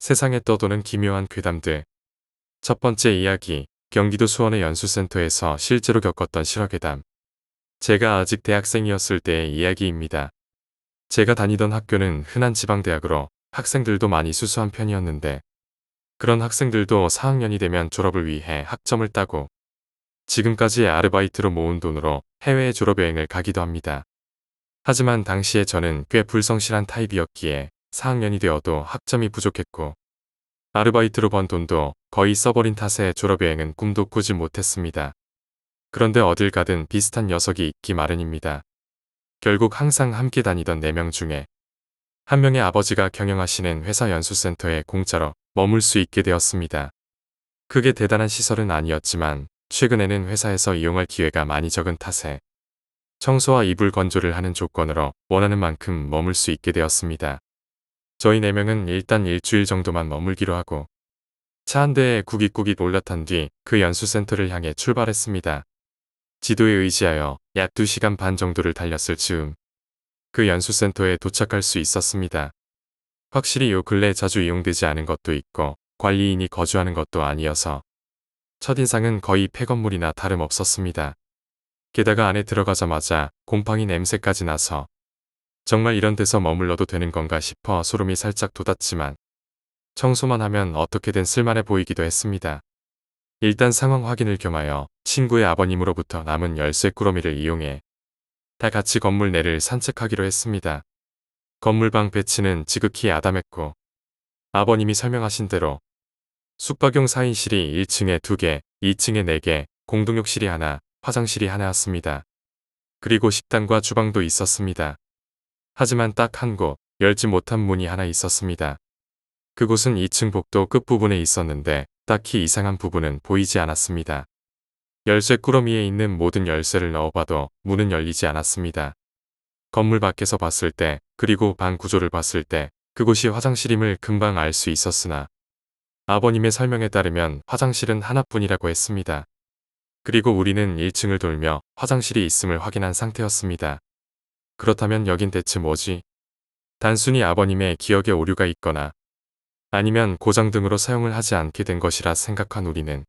세상에 떠도는 기묘한 괴담들. 첫 번째 이야기, 경기도 수원의 연수센터에서 실제로 겪었던 실화괴담. 제가 아직 대학생이었을 때의 이야기입니다. 제가 다니던 학교는 흔한 지방대학으로 학생들도 많이 수수한 편이었는데, 그런 학생들도 4학년이 되면 졸업을 위해 학점을 따고 지금까지 아르바이트로 모은 돈으로 해외 졸업여행을 가기도 합니다. 하지만 당시에 저는 꽤 불성실한 타입이었기에 4학년이 되어도 학점이 부족했고 아르바이트로 번 돈도 거의 써버린 탓에 졸업여행은 꿈도 꾸지 못했습니다. 그런데 어딜 가든 비슷한 녀석이 있기 마련입니다. 결국 항상 함께 다니던 4명 중에 한 명의 아버지가 경영하시는 회사 연수센터에 공짜로 머물 수 있게 되었습니다. 크게 대단한 시설은 아니었지만 최근에는 회사에서 이용할 기회가 많이 적은 탓에 청소와 이불 건조를 하는 조건으로 원하는 만큼 머물 수 있게 되었습니다. 저희 4명은 일단 일주일 정도만 머물기로 하고 차 한 대에 구깃구깃 올라탄 뒤 그 연수센터를 향해 출발했습니다. 지도에 의지하여 약 2시간 반 정도를 달렸을 즈음 그 연수센터에 도착할 수 있었습니다. 확실히 요 근래 자주 이용되지 않은 것도 있고 관리인이 거주하는 것도 아니어서 첫인상은 거의 폐건물이나 다름없었습니다. 게다가 안에 들어가자마자 곰팡이 냄새까지 나서 정말 이런 데서 머물러도 되는 건가 싶어 소름이 살짝 돋았지만 청소만 하면 어떻게든 쓸만해 보이기도 했습니다. 일단 상황 확인을 겸하여 친구의 아버님으로부터 남은 열쇠 꾸러미를 이용해 다 같이 건물 내를 산책하기로 했습니다. 건물방 배치는 지극히 아담했고 아버님이 설명하신 대로 숙박용 4인실이 1층에 2개, 2층에 4개, 공동욕실이 하나, 화장실이 하나였습니다. 그리고 식당과 주방도 있었습니다. 하지만 딱 한 곳, 열지 못한 문이 하나 있었습니다. 그곳은 2층 복도 끝부분에 있었는데 딱히 이상한 부분은 보이지 않았습니다. 열쇠 꾸러미에 있는 모든 열쇠를 넣어봐도 문은 열리지 않았습니다. 건물 밖에서 봤을 때 그리고 방 구조를 봤을 때 그곳이 화장실임을 금방 알 수 있었으나 아버님의 설명에 따르면 화장실은 하나뿐이라고 했습니다. 그리고 우리는 1층을 돌며 화장실이 있음을 확인한 상태였습니다. 그렇다면 여긴 대체 뭐지? 단순히 아버님의 기억에 오류가 있거나 아니면 고장 등으로 사용을 하지 않게 된 것이라 생각한 우리는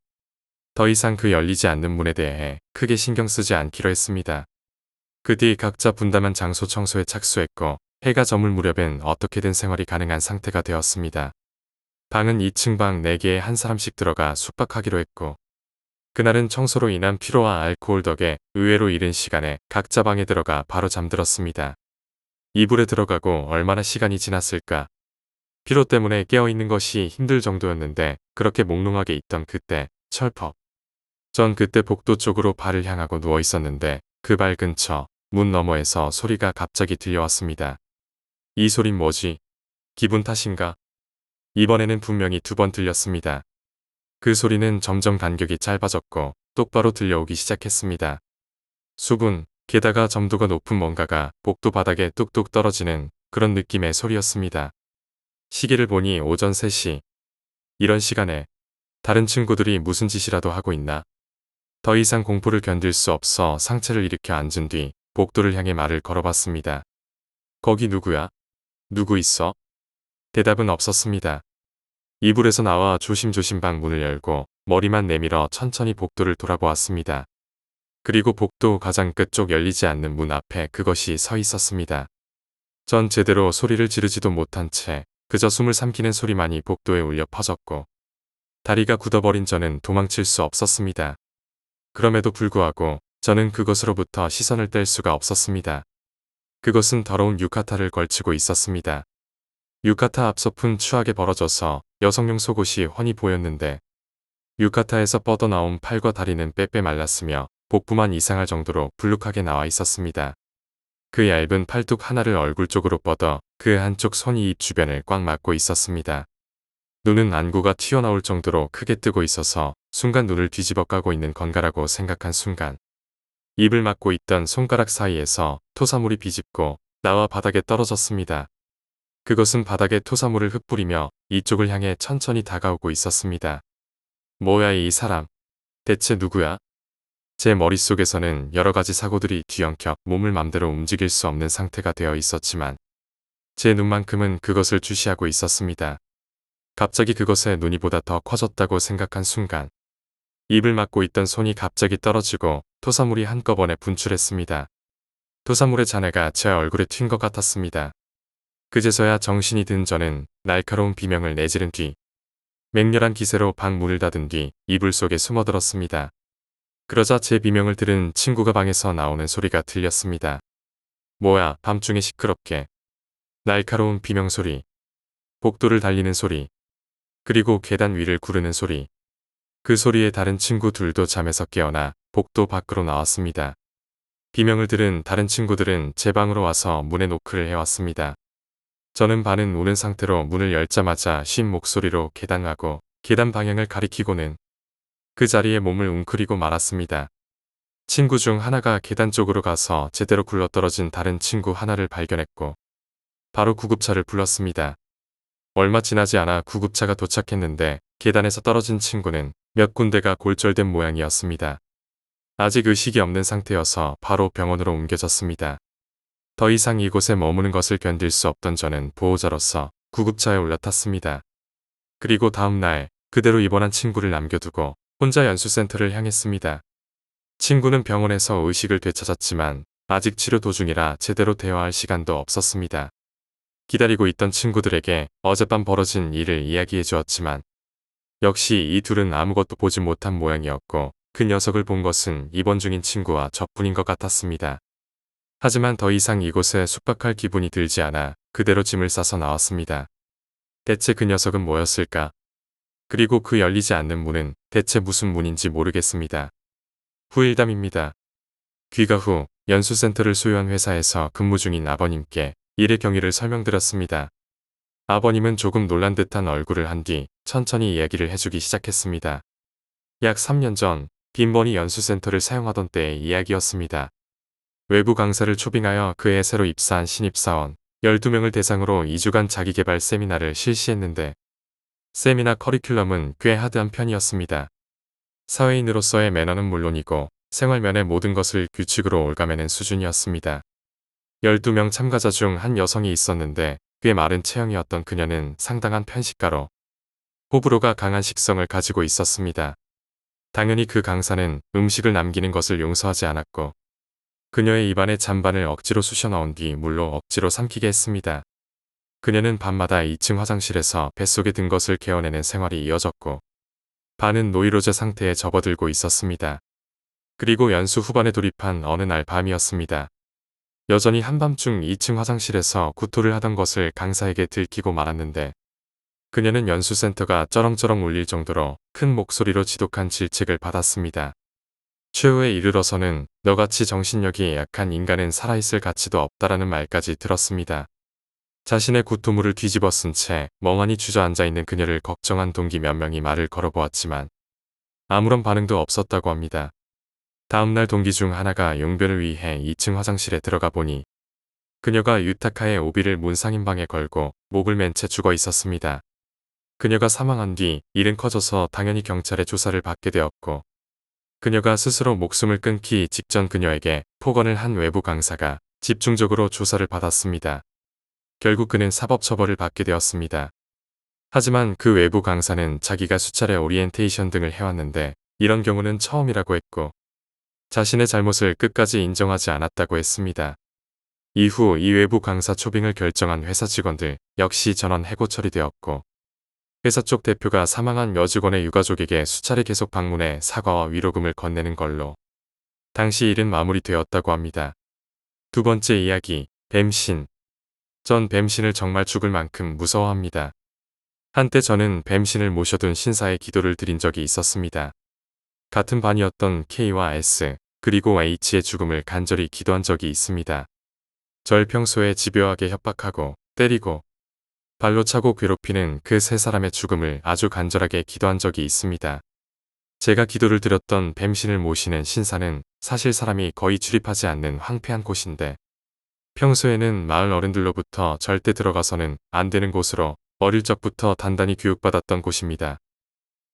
더 이상 그 열리지 않는 문에 대해 크게 신경 쓰지 않기로 했습니다. 그 뒤 각자 분담한 장소 청소에 착수했고 해가 저물 무렵엔 어떻게든 생활이 가능한 상태가 되었습니다. 방은 2층 방 4개에 한 사람씩 들어가 숙박하기로 했고 그날은 청소로 인한 피로와 알코올 덕에 의외로 이른 시간에 각자 방에 들어가 바로 잠들었습니다. 이불에 들어가고 얼마나 시간이 지났을까. 피로 때문에 깨어있는 것이 힘들 정도였는데 그렇게 몽롱하게 있던 그때 철퍽. 전 그때 복도 쪽으로 발을 향하고 누워 있었는데 그 발 근처 문 너머에서 소리가 갑자기 들려왔습니다. 이 소린 뭐지? 기분 탓인가? 이번에는 분명히 2번 들렸습니다. 그 소리는 점점 간격이 짧아졌고 똑바로 들려오기 시작했습니다. 수분, 게다가 점도가 높은 뭔가가 복도 바닥에 뚝뚝 떨어지는 그런 느낌의 소리였습니다. 시계를 보니 오전 3시. 이런 시간에 다른 친구들이 무슨 짓이라도 하고 있나? 더 이상 공포를 견딜 수 없어 상체를 일으켜 앉은 뒤 복도를 향해 말을 걸어봤습니다. 거기 누구야? 누구 있어? 대답은 없었습니다. 이불에서 나와 조심조심 방 문을 열고 머리만 내밀어 천천히 복도를 돌아보았습니다. 그리고 복도 가장 끝쪽 열리지 않는 문 앞에 그것이 서 있었습니다. 전 제대로 소리를 지르지도 못한 채 그저 숨을 삼키는 소리만이 복도에 울려 퍼졌고 다리가 굳어버린 저는 도망칠 수 없었습니다. 그럼에도 불구하고 저는 그것으로부터 시선을 뗄 수가 없었습니다. 그것은 더러운 유카타를 걸치고 있었습니다. 유카타 앞서푼 추하게 벌어져서 여성용 속옷이 훤히 보였는데 유카타에서 뻗어나온 팔과 다리는 빼빼 말랐으며 복부만 이상할 정도로 불룩하게 나와 있었습니다. 그 얇은 팔뚝 하나를 얼굴 쪽으로 뻗어 그 한쪽 손이 입 주변을 꽉 막고 있었습니다. 눈은 안구가 튀어나올 정도로 크게 뜨고 있어서 순간 눈을 뒤집어 까고 있는 건가라고 생각한 순간 입을 막고 있던 손가락 사이에서 토사물이 비집고 나와 바닥에 떨어졌습니다. 그것은 바닥에 토사물을 흩뿌리며 이쪽을 향해 천천히 다가오고 있었습니다. 뭐야 이 사람? 대체 누구야? 제 머릿속에서는 여러 가지 사고들이 뒤엉켜 몸을 맘대로 움직일 수 없는 상태가 되어 있었지만 제 눈만큼은 그것을 주시하고 있었습니다. 갑자기 그것에 눈이 보다 더 커졌다고 생각한 순간 입을 막고 있던 손이 갑자기 떨어지고 토사물이 한꺼번에 분출했습니다. 토사물의 잔해가 제 얼굴에 튄 것 같았습니다. 그제서야 정신이 든 저는 날카로운 비명을 내지른 뒤 맹렬한 기세로 방 문을 닫은 뒤 이불 속에 숨어들었습니다. 그러자 제 비명을 들은 친구가 방에서 나오는 소리가 들렸습니다. 뭐야, 밤중에 시끄럽게. 날카로운 비명 소리, 복도를 달리는 소리, 그리고 계단 위를 구르는 소리. 그 소리에 다른 친구 둘도 잠에서 깨어나 복도 밖으로 나왔습니다. 비명을 들은 다른 친구들은 제 방으로 와서 문에 노크를 해왔습니다. 저는 반은 우는 상태로 문을 열자마자 쉰 목소리로 계단하고 계단 방향을 가리키고는 그 자리에 몸을 웅크리고 말았습니다. 친구 중 하나가 계단 쪽으로 가서 제대로 굴러떨어진 다른 친구 하나를 발견했고 바로 구급차를 불렀습니다. 얼마 지나지 않아 구급차가 도착했는데 계단에서 떨어진 친구는 몇 군데가 골절된 모양이었습니다. 아직 의식이 없는 상태여서 바로 병원으로 옮겨졌습니다. 더 이상 이곳에 머무는 것을 견딜 수 없던 저는 보호자로서 구급차에 올라탔습니다. 그리고 다음 날 그대로 입원한 친구를 남겨두고 혼자 연수센터를 향했습니다. 친구는 병원에서 의식을 되찾았지만 아직 치료 도중이라 제대로 대화할 시간도 없었습니다. 기다리고 있던 친구들에게 어젯밤 벌어진 일을 이야기해 주었지만 역시 이 둘은 아무것도 보지 못한 모양이었고 그 녀석을 본 것은 입원 중인 친구와 저뿐인 것 같았습니다. 하지만 더 이상 이곳에 숙박할 기분이 들지 않아 그대로 짐을 싸서 나왔습니다. 대체 그 녀석은 뭐였을까? 그리고 그 열리지 않는 문은 대체 무슨 문인지 모르겠습니다. 후일담입니다. 귀가 후 연수센터를 소유한 회사에서 근무 중인 아버님께 일의 경위를 설명드렸습니다. 아버님은 조금 놀란 듯한 얼굴을 한 뒤 천천히 이야기를 해주기 시작했습니다. 약 3년 전 빈번히 연수센터를 사용하던 때의 이야기였습니다. 외부 강사를 초빙하여 그해 새로 입사한 신입사원 12명을 대상으로 2주간 자기개발 세미나를 실시했는데 세미나 커리큘럼은 꽤 하드한 편이었습니다. 사회인으로서의 매너는 물론이고 생활면의 모든 것을 규칙으로 올가매는 수준이었습니다. 12명 참가자 중 한 여성이 있었는데 꽤 마른 체형이었던 그녀는 상당한 편식가로 호불호가 강한 식성을 가지고 있었습니다. 당연히 그 강사는 음식을 남기는 것을 용서하지 않았고 그녀의 입안에 잔반을 억지로 쑤셔 넣은 뒤 물로 억지로 삼키게 했습니다. 그녀는 밤마다 2층 화장실에서 뱃속에 든 것을 개어내는 생활이 이어졌고 반은 노이로제 상태에 접어들고 있었습니다. 그리고 연수 후반에 돌입한 어느 날 밤이었습니다. 여전히 한밤중 2층 화장실에서 구토를 하던 것을 강사에게 들키고 말았는데 그녀는 연수센터가 쩌렁쩌렁 울릴 정도로 큰 목소리로 지독한 질책을 받았습니다. 최후에 이르러서는 너같이 정신력이 약한 인간은 살아있을 가치도 없다라는 말까지 들었습니다. 자신의 구토물을 뒤집어 쓴 채 멍하니 주저앉아 있는 그녀를 걱정한 동기 몇 명이 말을 걸어보았지만 아무런 반응도 없었다고 합니다. 다음날 동기 중 하나가 용변을 위해 2층 화장실에 들어가 보니 그녀가 유타카의 오비를 문 상인방에 걸고 목을 맨 채 죽어 있었습니다. 그녀가 사망한 뒤 일은 커져서 당연히 경찰에 조사를 받게 되었고 그녀가 스스로 목숨을 끊기 직전 그녀에게 폭언을 한 외부 강사가 집중적으로 조사를 받았습니다. 결국 그는 사법처벌을 받게 되었습니다. 하지만 그 외부 강사는 자기가 수차례 오리엔테이션 등을 해왔는데 이런 경우는 처음이라고 했고 자신의 잘못을 끝까지 인정하지 않았다고 했습니다. 이후 이 외부 강사 초빙을 결정한 회사 직원들 역시 전원 해고 처리되었고 회사 쪽 대표가 사망한 여직원의 유가족에게 수차례 계속 방문해 사과와 위로금을 건네는 걸로 당시 일은 마무리되었다고 합니다. 두 번째 이야기, 뱀신. 전 뱀신을 정말 죽을 만큼 무서워합니다. 한때 저는 뱀신을 모셔둔 신사에 기도를 드린 적이 있었습니다. 같은 반이었던 K와 S, 그리고 H의 죽음을 간절히 기도한 적이 있습니다. 절 평소에 집요하게 협박하고 때리고 발로 차고 괴롭히는 그 세 사람의 죽음을 아주 간절하게 기도한 적이 있습니다. 제가 기도를 드렸던 뱀신을 모시는 신사는 사실 사람이 거의 출입하지 않는 황폐한 곳인데 평소에는 마을 어른들로부터 절대 들어가서는 안 되는 곳으로 어릴 적부터 단단히 교육받았던 곳입니다.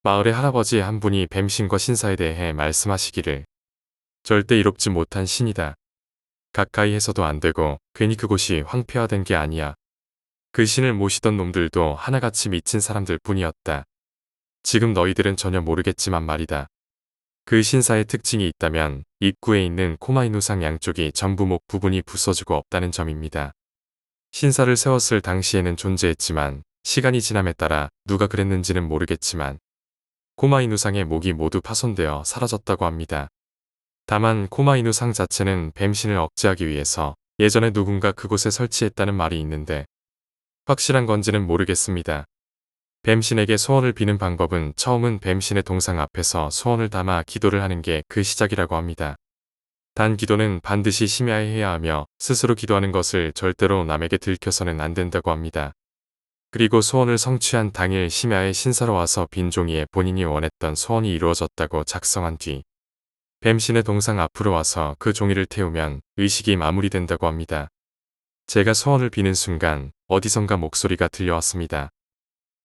마을의 할아버지 한 분이 뱀신과 신사에 대해 말씀하시기를 절대 이롭지 못한 신이다. 가까이 해서도 안 되고 괜히 그곳이 황폐화된 게 아니야. 그 신을 모시던 놈들도 하나같이 미친 사람들 뿐이었다. 지금 너희들은 전혀 모르겠지만 말이다. 그 신사의 특징이 있다면 입구에 있는 코마이누상 양쪽이 전부 목 부분이 부서지고 없다는 점입니다. 신사를 세웠을 당시에는 존재했지만 시간이 지남에 따라 누가 그랬는지는 모르겠지만 코마이누상의 목이 모두 파손되어 사라졌다고 합니다. 다만 코마이누상 자체는 뱀신을 억제하기 위해서 예전에 누군가 그곳에 설치했다는 말이 있는데 확실한 건지는 모르겠습니다. 뱀신에게 소원을 비는 방법은 처음은 뱀신의 동상 앞에서 소원을 담아 기도를 하는 게 그 시작이라고 합니다. 단 기도는 반드시 심야에 해야 하며 스스로 기도하는 것을 절대로 남에게 들켜서는 안 된다고 합니다. 그리고 소원을 성취한 당일 심야에 신사로 와서 빈 종이에 본인이 원했던 소원이 이루어졌다고 작성한 뒤 뱀신의 동상 앞으로 와서 그 종이를 태우면 의식이 마무리된다고 합니다. 제가 소원을 비는 순간 어디선가 목소리가 들려왔습니다.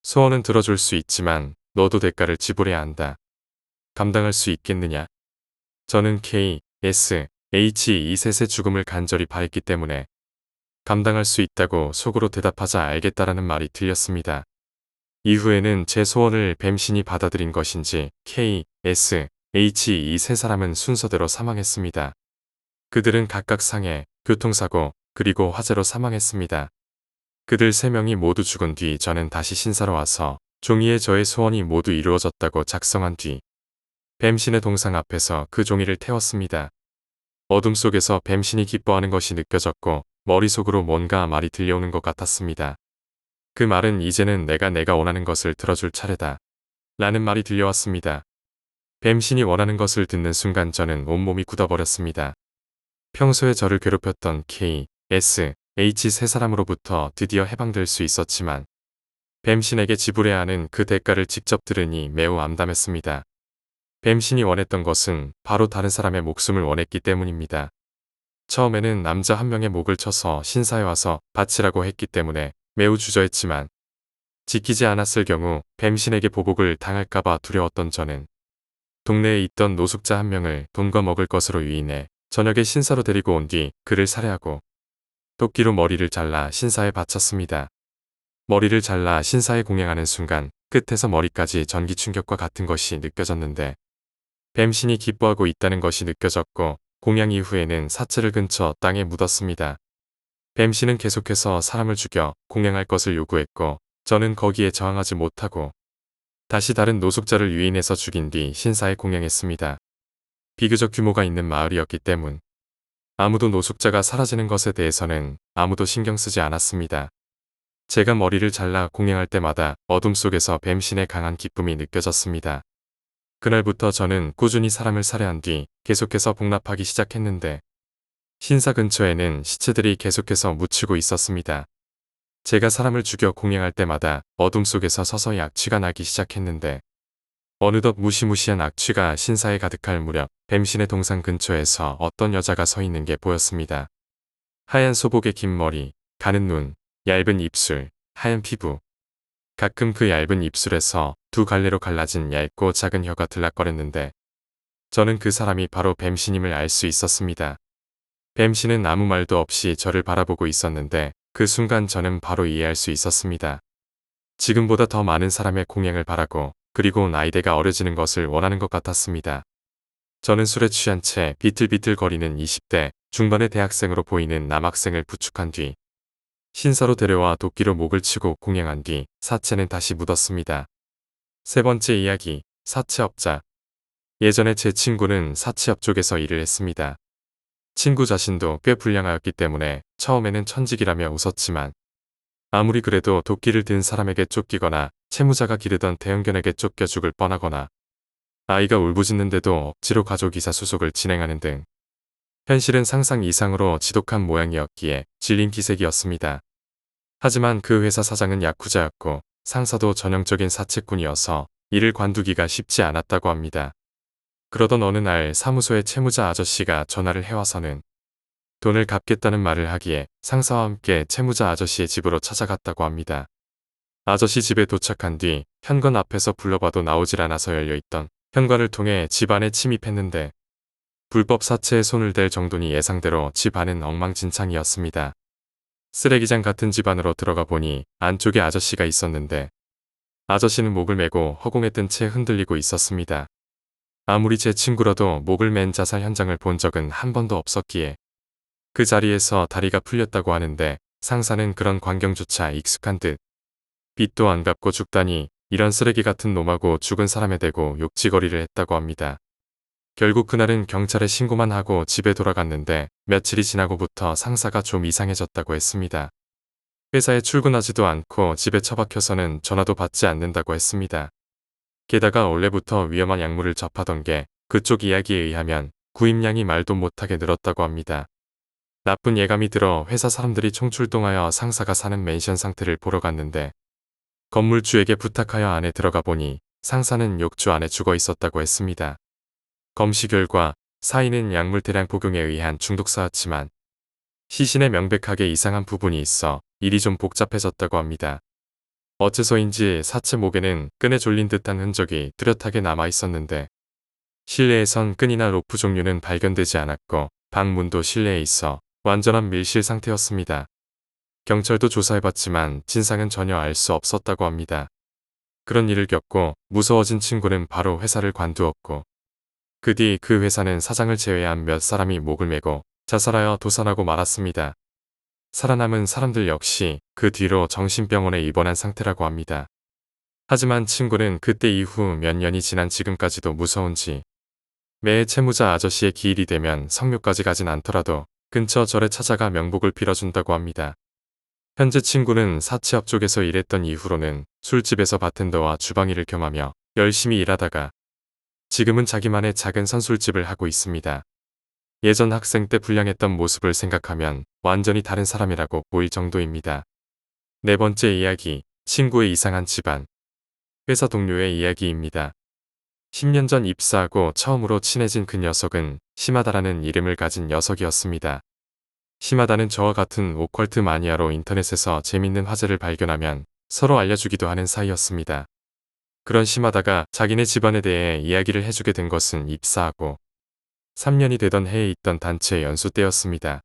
소원은 들어줄 수 있지만 너도 대가를 지불해야 한다. 감당할 수 있겠느냐? 저는 K, S, H 이 셋의 죽음을 간절히 바랬기 때문에 감당할 수 있다고 속으로 대답하자 알겠다라는 말이 들렸습니다. 이후에는 제 소원을 뱀신이 받아들인 것인지 K, S, H 이 세 사람은 순서대로 사망했습니다. 그들은 각각 상해, 교통사고, 그리고 화재로 사망했습니다. 그들 3명이 모두 죽은 뒤 저는 다시 신사로 와서 종이에 저의 소원이 모두 이루어졌다고 작성한 뒤 뱀신의 동상 앞에서 그 종이를 태웠습니다. 어둠 속에서 뱀신이 기뻐하는 것이 느껴졌고 머릿속으로 뭔가 말이 들려오는 것 같았습니다. 그 말은 이제는 내가 원하는 것을 들어줄 차례다. 라는 말이 들려왔습니다. 뱀신이 원하는 것을 듣는 순간 저는 온몸이 굳어버렸습니다. 평소에 저를 괴롭혔던 K, S, H 세 사람으로부터 드디어 해방될 수 있었지만 뱀신에게 지불해야 하는 그 대가를 직접 들으니 매우 암담했습니다. 뱀신이 원했던 것은 바로 다른 사람의 목숨을 원했기 때문입니다. 처음에는 남자 한 명의 목을 쳐서 신사에 와서 바치라고 했기 때문에 매우 주저했지만 지키지 않았을 경우 뱀신에게 보복을 당할까봐 두려웠던 저는 동네에 있던 노숙자 한 명을 돈과 먹을 것으로 유인해 저녁에 신사로 데리고 온 뒤 그를 살해하고 도끼로 머리를 잘라 신사에 바쳤습니다. 머리를 잘라 신사에 공양하는 순간 끝에서 머리까지 전기 충격과 같은 것이 느껴졌는데 뱀신이 기뻐하고 있다는 것이 느껴졌고 공양 이후에는 사체를 근처 땅에 묻었습니다. 뱀신은 계속해서 사람을 죽여 공양할 것을 요구했고 저는 거기에 저항하지 못하고 다시 다른 노숙자를 유인해서 죽인 뒤 신사에 공양했습니다. 비교적 규모가 있는 마을이었기 때문 아무도 노숙자가 사라지는 것에 대해서는 아무도 신경 쓰지 않았습니다. 제가 머리를 잘라 공양할 때마다 어둠 속에서 뱀신의 강한 기쁨이 느껴졌습니다. 그날부터 저는 꾸준히 사람을 살해한 뒤 계속해서 복납하기 시작했는데 신사 근처에는 시체들이 계속해서 묻히고 있었습니다. 제가 사람을 죽여 공양할 때마다 어둠 속에서 서서히 악취가 나기 시작했는데 어느덧 무시무시한 악취가 신사에 가득할 무렵 뱀신의 동상 근처에서 어떤 여자가 서 있는 게 보였습니다. 하얀 소복의 긴 머리, 가는 눈, 얇은 입술, 하얀 피부. 가끔 그 얇은 입술에서 두 갈래로 갈라진 얇고 작은 혀가 들락거렸는데 저는 그 사람이 바로 뱀신임을 알 수 있었습니다. 뱀신은 아무 말도 없이 저를 바라보고 있었는데 그 순간 저는 바로 이해할 수 있었습니다. 지금보다 더 많은 사람의 공양을 바라고 그리고 나이대가 어려지는 것을 원하는 것 같았습니다. 저는 술에 취한 채 비틀비틀거리는 20대 중반의 대학생으로 보이는 남학생을 부축한 뒤 신사로 데려와 도끼로 목을 치고 공양한 뒤 사체는 다시 묻었습니다. 세 번째 이야기, 사채업자. 예전에 제 친구는 사채업 쪽에서 일을 했습니다. 친구 자신도 꽤 불량하였기 때문에 처음에는 천직이라며 웃었지만 아무리 그래도 도끼를 든 사람에게 쫓기거나 채무자가 기르던 대형견에게 쫓겨 죽을 뻔하거나 아이가 울부짖는데도 억지로 가족 이사 수속을 진행하는 등 현실은 상상 이상으로 지독한 모양이었기에 질린 기색이었습니다. 하지만 그 회사 사장은 야쿠자였고 상사도 전형적인 사채꾼이어서 일을 관두기가 쉽지 않았다고 합니다. 그러던 어느 날 사무소의 채무자 아저씨가 전화를 해와서는 돈을 갚겠다는 말을 하기에 상사와 함께 채무자 아저씨의 집으로 찾아갔다고 합니다. 아저씨 집에 도착한 뒤 현관 앞에서 불러봐도 나오질 않아서 열려있던 현관을 통해 집 안에 침입했는데 불법 사채에 손을 댈 정도니 예상대로 집 안은 엉망진창이었습니다. 쓰레기장 같은 집 안으로 들어가 보니 안쪽에 아저씨가 있었는데 아저씨는 목을 메고 허공에 뜬 채 흔들리고 있었습니다. 아무리 제 친구라도 목을 맨 자살 현장을 본 적은 한 번도 없었기에 그 자리에서 다리가 풀렸다고 하는데 상사는 그런 광경조차 익숙한 듯 빚도 안 갚고 죽다니 이런 쓰레기 같은 놈하고 죽은 사람에 대고 욕지거리를 했다고 합니다. 결국 그날은 경찰에 신고만 하고 집에 돌아갔는데 며칠이 지나고부터 상사가 좀 이상해졌다고 했습니다. 회사에 출근하지도 않고 집에 처박혀서는 전화도 받지 않는다고 했습니다. 게다가 원래부터 위험한 약물을 접하던 게 그쪽 이야기에 의하면 구입량이 말도 못하게 늘었다고 합니다. 나쁜 예감이 들어 회사 사람들이 총출동하여 상사가 사는 맨션 상태를 보러 갔는데 건물주에게 부탁하여 안에 들어가 보니 상사는 욕조 안에 죽어 있었다고 했습니다. 검시 결과 사인은 약물 대량 복용에 의한 중독사였지만 시신에 명백하게 이상한 부분이 있어 일이 좀 복잡해졌다고 합니다. 어째서인지 사체 목에는 끈에 졸린 듯한 흔적이 뚜렷하게 남아 있었는데 실내에선 끈이나 로프 종류는 발견되지 않았고 방문도 실내에 있어 완전한 밀실 상태였습니다. 경찰도 조사해봤지만 진상은 전혀 알 수 없었다고 합니다. 그런 일을 겪고 무서워진 친구는 바로 회사를 관두었고 그 뒤 그 회사는 사장을 제외한 몇 사람이 목을 메고 자살하여 도산하고 말았습니다. 살아남은 사람들 역시 그 뒤로 정신병원에 입원한 상태라고 합니다. 하지만 친구는 그때 이후 몇 년이 지난 지금까지도 무서운지 매해 채무자 아저씨의 기일이 되면 성묘까지 가진 않더라도 근처 절에 찾아가 명복을 빌어준다고 합니다. 현재 친구는 사채업 쪽에서 일했던 이후로는 술집에서 바텐더와 주방일을 겸하며 열심히 일하다가 지금은 자기만의 작은 선술집을 하고 있습니다. 예전 학생 때 불량했던 모습을 생각하면 완전히 다른 사람이라고 보일 정도입니다. 네 번째 이야기, 친구의 이상한 집안. 회사 동료의 이야기입니다. 10년 전 입사하고 처음으로 친해진 그 녀석은 시마다라는 이름을 가진 녀석이었습니다. 시마다는 저와 같은 오컬트 마니아로 인터넷에서 재밌는 화제를 발견하면 서로 알려주기도 하는 사이였습니다. 그런 시마다가 자기네 집안에 대해 이야기를 해주게 된 것은 입사하고 3년이 되던 해에 있던 단체 연수 때였습니다.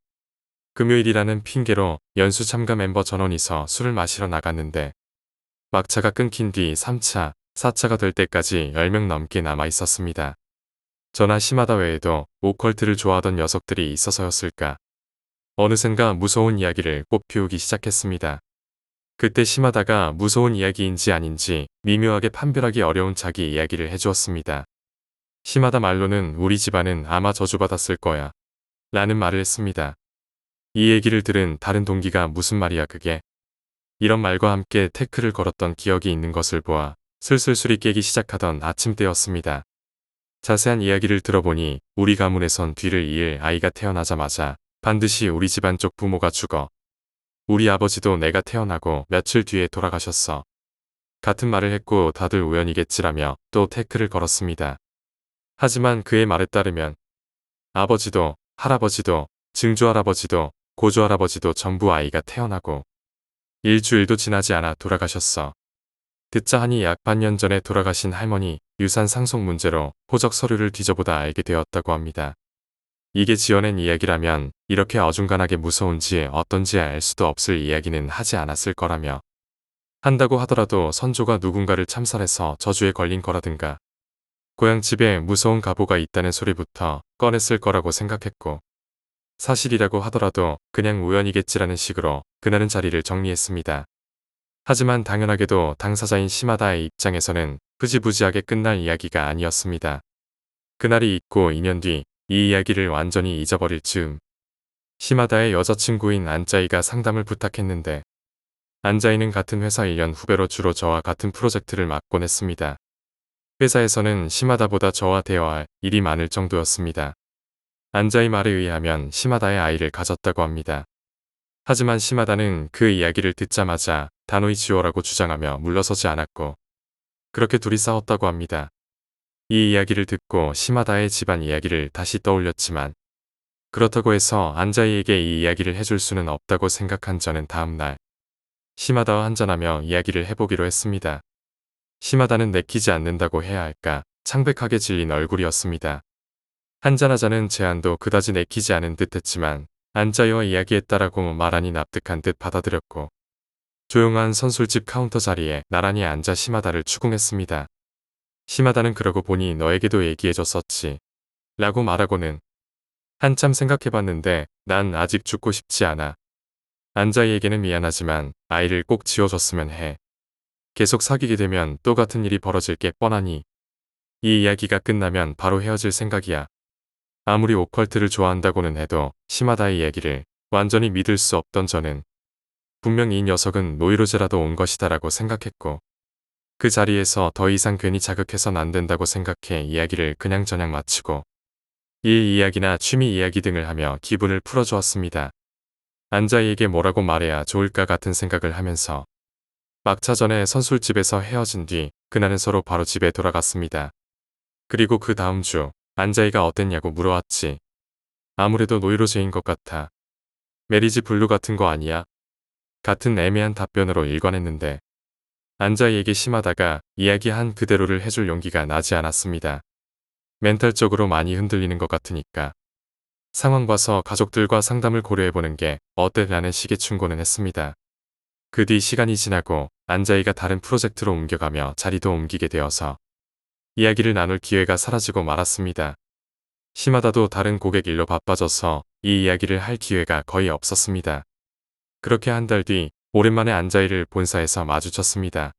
금요일이라는 핑계로 연수 참가 멤버 전원이서 술을 마시러 나갔는데 막차가 끊긴 뒤 3차, 4차가 될 때까지 10명 넘게 남아 있었습니다. 저나 시마다 외에도 오컬트를 좋아하던 녀석들이 있어서였을까. 어느샌가 무서운 이야기를 꽃피우기 시작했습니다. 그때 시마다가 무서운 이야기인지 아닌지 미묘하게 판별하기 어려운 자기 이야기를 해주었습니다. 시마다 말로는 우리 집안은 아마 저주받았을 거야 라는 말을 했습니다. 이 얘기를 들은 다른 동기가 무슨 말이야 그게? 이런 말과 함께 태클을 걸었던 기억이 있는 것을 보아 슬슬 술이 깨기 시작하던 아침때였습니다. 자세한 이야기를 들어보니 우리 가문에선 뒤를 이을 아이가 태어나자마자 반드시 우리 집안 쪽 부모가 죽어. 우리 아버지도 내가 태어나고 며칠 뒤에 돌아가셨어. 같은 말을 했고 다들 우연이겠지라며 또 태클을 걸었습니다. 하지만 그의 말에 따르면 아버지도 할아버지도 증조할아버지도 고조할아버지도 전부 아이가 태어나고 일주일도 지나지 않아 돌아가셨어. 듣자 하니 약 반년 전에 돌아가신 할머니 유산 상속 문제로 호적 서류를 뒤져보다 알게 되었다고 합니다. 이게 지어낸 이야기라면 이렇게 어중간하게 무서운지 어떤지 알 수도 없을 이야기는 하지 않았을 거라며 한다고 하더라도 선조가 누군가를 참살해서 저주에 걸린 거라든가 고향집에 무서운 가보가 있다는 소리부터 꺼냈을 거라고 생각했고 사실이라고 하더라도 그냥 우연이겠지라는 식으로 그날은 자리를 정리했습니다. 하지만 당연하게도 당사자인 시마다의 입장에서는 흐지부지하게 끝날 이야기가 아니었습니다. 그날이 있고 2년 뒤 이 이야기를 완전히 잊어버릴 즈음 시마다의 여자친구인 안짜이가 상담을 부탁했는데 안짜이는 같은 회사 1년 후배로 주로 저와 같은 프로젝트를 맡곤 했습니다. 회사에서는 시마다보다 저와 대화할 일이 많을 정도였습니다. 안짜이 말에 의하면 시마다의 아이를 가졌다고 합니다. 하지만 시마다는 그 이야기를 듣자마자 단호히 지워라고 주장하며 물러서지 않았고 그렇게 둘이 싸웠다고 합니다. 이 이야기를 듣고 시마다의 집안 이야기를 다시 떠올렸지만 그렇다고 해서 안자이에게 이 이야기를 해줄 수는 없다고 생각한 저는 다음날 시마다와 한잔하며 이야기를 해보기로 했습니다. 시마다는 내키지 않는다고 해야 할까 창백하게 질린 얼굴이었습니다. 한잔하자는 제안도 그다지 내키지 않은 듯 했지만 안자이와 이야기했다라고 말하니 납득한 듯 받아들였고 조용한 선술집 카운터 자리에 나란히 앉아 시마다를 추궁했습니다. 시마다는 그러고 보니 너에게도 얘기해줬었지. 라고 말하고는 한참 생각해봤는데 난 아직 죽고 싶지 않아. 안자이에게는 미안하지만 아이를 꼭 지워줬으면 해. 계속 사귀게 되면 또 같은 일이 벌어질 게 뻔하니 이 이야기가 끝나면 바로 헤어질 생각이야. 아무리 오컬트를 좋아한다고는 해도 시마다의 얘기를 완전히 믿을 수 없던 저는 분명 이 녀석은 노이로제라도 온 것이다라고 생각했고 그 자리에서 더 이상 괜히 자극해선 안 된다고 생각해 이야기를 그냥저냥 마치고 일 이야기나 취미 이야기 등을 하며 기분을 풀어주었습니다. 안자이에게 뭐라고 말해야 좋을까 같은 생각을 하면서 막차 전에 선술집에서 헤어진 뒤 그날은 서로 바로 집에 돌아갔습니다. 그리고 그 다음 주 안자이가 어땠냐고 물어왔지. 아무래도 노이로제인 것 같아. 메리지 블루 같은 거 아니야? 같은 애매한 답변으로 일관했는데 안자이에게 심하다가 이야기한 그대로를 해줄 용기가 나지 않았습니다. 멘탈적으로 많이 흔들리는 것 같으니까 상황 봐서 가족들과 상담을 고려해보는 게 어때라는 식의 충고는 했습니다. 그 뒤 시간이 지나고 안자이가 다른 프로젝트로 옮겨가며 자리도 옮기게 되어서 이야기를 나눌 기회가 사라지고 말았습니다. 시마다도 다른 고객 일로 바빠져서 이 이야기를 할 기회가 거의 없었습니다. 그렇게 한 달 뒤 오랜만에 안자이를 본사에서 마주쳤습니다.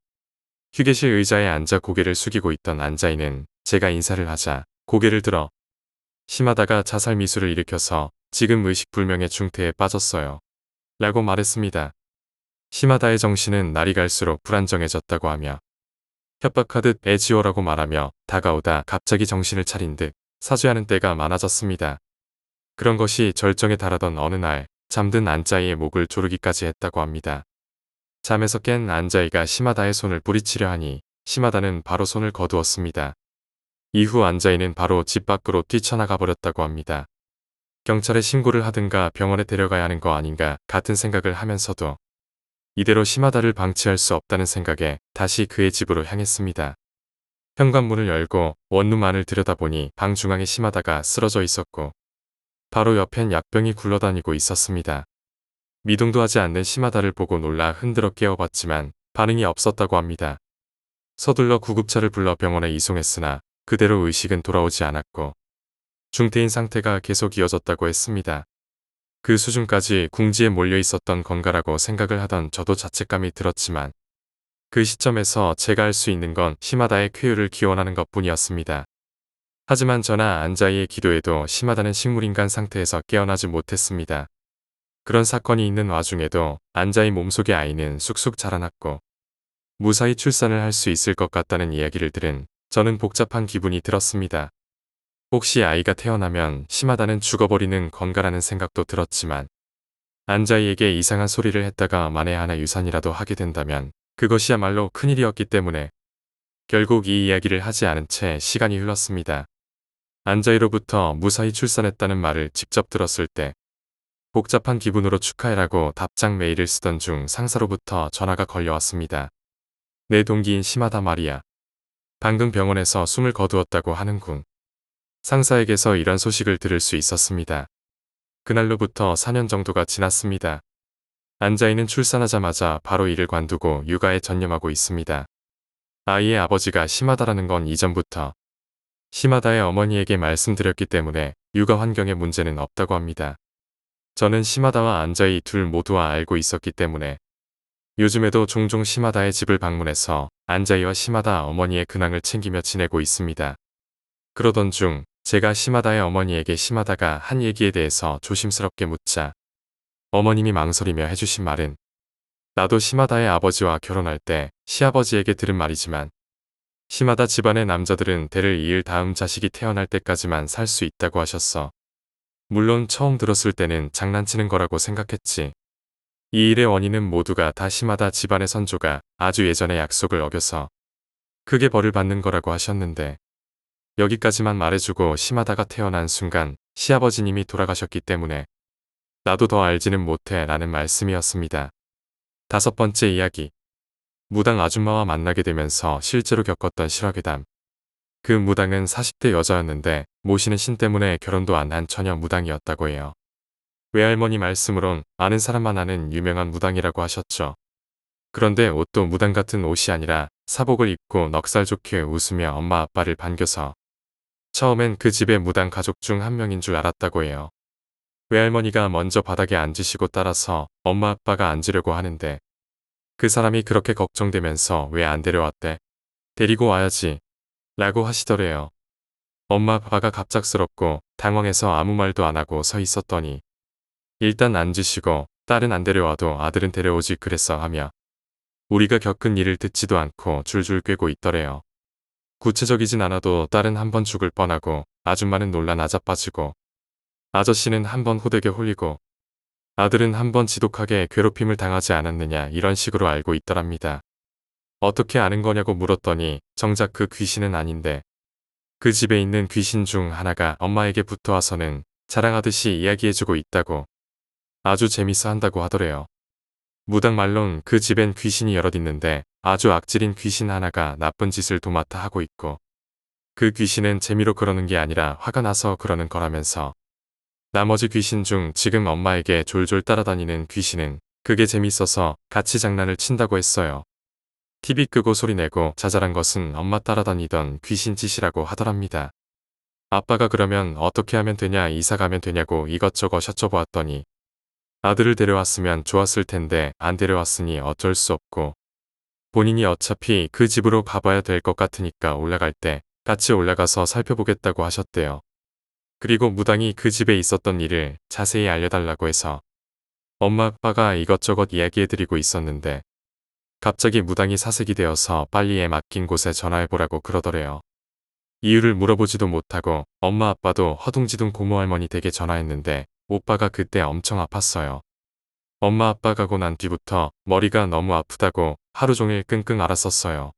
휴게실 의자에 앉아 고개를 숙이고 있던 안자이는 제가 인사를 하자 고개를 들어 시마다가 자살 미수를 일으켜서 지금 의식불명의 중태에 빠졌어요. 라고 말했습니다. 시마다의 정신은 날이 갈수록 불안정해졌다고 하며 협박하듯 애 지워라고 말하며 다가오다 갑자기 정신을 차린 듯 사죄하는 때가 많아졌습니다. 그런 것이 절정에 달하던 어느 날 잠든 안자이의 목을 조르기까지 했다고 합니다. 잠에서 깬 안자이가 시마다의 손을 뿌리치려 하니 시마다는 바로 손을 거두었습니다. 이후 안자이는 바로 집 밖으로 뛰쳐나가 버렸다고 합니다. 경찰에 신고를 하든가 병원에 데려가야 하는 거 아닌가 같은 생각을 하면서도 이대로 시마다를 방치할 수 없다는 생각에 다시 그의 집으로 향했습니다. 현관문을 열고 원룸 안을 들여다보니 방 중앙에 시마다가 쓰러져 있었고 바로 옆엔 약병이 굴러다니고 있었습니다. 미동도 하지 않는 시마다를 보고 놀라 흔들어 깨워봤지만 반응이 없었다고 합니다. 서둘러 구급차를 불러 병원에 이송했으나 그대로 의식은 돌아오지 않았고 중태인 상태가 계속 이어졌다고 했습니다. 그 수준까지 궁지에 몰려 있었던 건가라고 생각을 하던 저도 자책감이 들었지만 그 시점에서 제가 할 수 있는 건 시마다의 쾌유를 기원하는 것뿐이었습니다. 하지만 저나 안자이의 기도에도 시마다는 식물인간 상태에서 깨어나지 못했습니다. 그런 사건이 있는 와중에도 안자이 몸속의 아이는 쑥쑥 자라났고 무사히 출산을 할 수 있을 것 같다는 이야기를 들은 저는 복잡한 기분이 들었습니다. 혹시 아이가 태어나면 시마다는 죽어버리는 건가라는 생각도 들었지만 안자이에게 이상한 소리를 했다가 만에 하나 유산이라도 하게 된다면 그것이야말로 큰일이었기 때문에 결국 이 이야기를 하지 않은 채 시간이 흘렀습니다. 안자이로부터 무사히 출산했다는 말을 직접 들었을 때 복잡한 기분으로 축하해라고 답장 메일을 쓰던 중 상사로부터 전화가 걸려왔습니다. 내 동기인 시마다 말이야. 방금 병원에서 숨을 거두었다고 하는군. 상사에게서 이런 소식을 들을 수 있었습니다. 그날로부터 4년 정도가 지났습니다. 안자이는 출산하자마자 바로 일을 관두고 육아에 전념하고 있습니다. 아이의 아버지가 시마다라는 건 이전부터 시마다의 어머니에게 말씀드렸기 때문에 육아 환경에 문제는 없다고 합니다. 저는 시마다와 안자이 둘 모두와 알고 있었기 때문에 요즘에도 종종 시마다의 집을 방문해서 안자이와 시마다 어머니의 근황을 챙기며 지내고 있습니다. 그러던 중 제가 시마다의 어머니에게 시마다가 한 얘기에 대해서 조심스럽게 묻자 어머님이 망설이며 해주신 말은 나도 시마다의 아버지와 결혼할 때 시아버지에게 들은 말이지만 시마다 집안의 남자들은 대를 이을 다음 자식이 태어날 때까지만 살 수 있다고 하셨어. 물론 처음 들었을 때는 장난치는 거라고 생각했지. 이 일의 원인은 모두가 다 시마다 집안의 선조가 아주 예전에 약속을 어겨서 크게 벌을 받는 거라고 하셨는데 여기까지만 말해주고 시마다가 태어난 순간 시아버지님이 돌아가셨기 때문에 나도 더 알지는 못해 라는 말씀이었습니다. 5번째 이야기. 무당 아줌마와 만나게 되면서 실제로 겪었던 실화괴담. 그 무당은 40대 여자였는데 모시는 신 때문에 결혼도 안 한 처녀 무당이었다고 해요. 외할머니 말씀으론 아는 사람만 아는 유명한 무당이라고 하셨죠. 그런데 옷도 무당 같은 옷이 아니라 사복을 입고 넉살 좋게 웃으며 엄마 아빠를 반겨서 처음엔 그 집의 무당 가족 중 한 명인 줄 알았다고 해요. 외할머니가 먼저 바닥에 앉으시고 따라서 엄마 아빠가 앉으려고 하는데 그 사람이 그렇게 걱정되면서 왜 안 데려왔대? 데리고 와야지. 라고 하시더래요. 엄마 아빠가 갑작스럽고 당황해서 아무 말도 안 하고 서 있었더니 일단 앉으시고 딸은 안 데려와도 아들은 데려오지 그랬어 하며 우리가 겪은 일을 듣지도 않고 줄줄 꿰고 있더래요. 구체적이진 않아도 딸은 한 번 죽을 뻔하고 아줌마는 놀라 나자빠지고 아저씨는 한 번 호되게 홀리고 아들은 한 번 지독하게 괴롭힘을 당하지 않았느냐 이런 식으로 알고 있더랍니다. 어떻게 아는 거냐고 물었더니 정작 그 귀신은 아닌데 그 집에 있는 귀신 중 하나가 엄마에게 붙어와서는 자랑하듯이 이야기해주고 있다고 아주 재밌어 한다고 하더래요. 무당 말론 그 집엔 귀신이 여럿 있는데 아주 악질인 귀신 하나가 나쁜 짓을 도맡아 하고 있고 그 귀신은 재미로 그러는 게 아니라 화가 나서 그러는 거라면서 나머지 귀신 중 지금 엄마에게 졸졸 따라다니는 귀신은 그게 재밌어서 같이 장난을 친다고 했어요. TV 끄고 소리내고 자잘한 것은 엄마 따라다니던 귀신 짓이라고 하더랍니다. 아빠가 그러면 어떻게 하면 되냐 이사 가면 되냐고 이것저것 여쭤보았더니 아들을 데려왔으면 좋았을 텐데 안 데려왔으니 어쩔 수 없고 본인이 어차피 그 집으로 가봐야 될 것 같으니까 올라갈 때 같이 올라가서 살펴보겠다고 하셨대요. 그리고 무당이 그 집에 있었던 일을 자세히 알려달라고 해서 엄마 아빠가 이것저것 이야기해드리고 있었는데 갑자기 무당이 사색이 되어서 빨리 애 맡긴 곳에 전화해보라고 그러더래요. 이유를 물어보지도 못하고 엄마 아빠도 허둥지둥 고모할머니 댁에 전화했는데 오빠가 그때 엄청 아팠어요. 엄마 아빠 가고 난 뒤부터 머리가 너무 아프다고 하루 종일 끙끙 앓았었어요.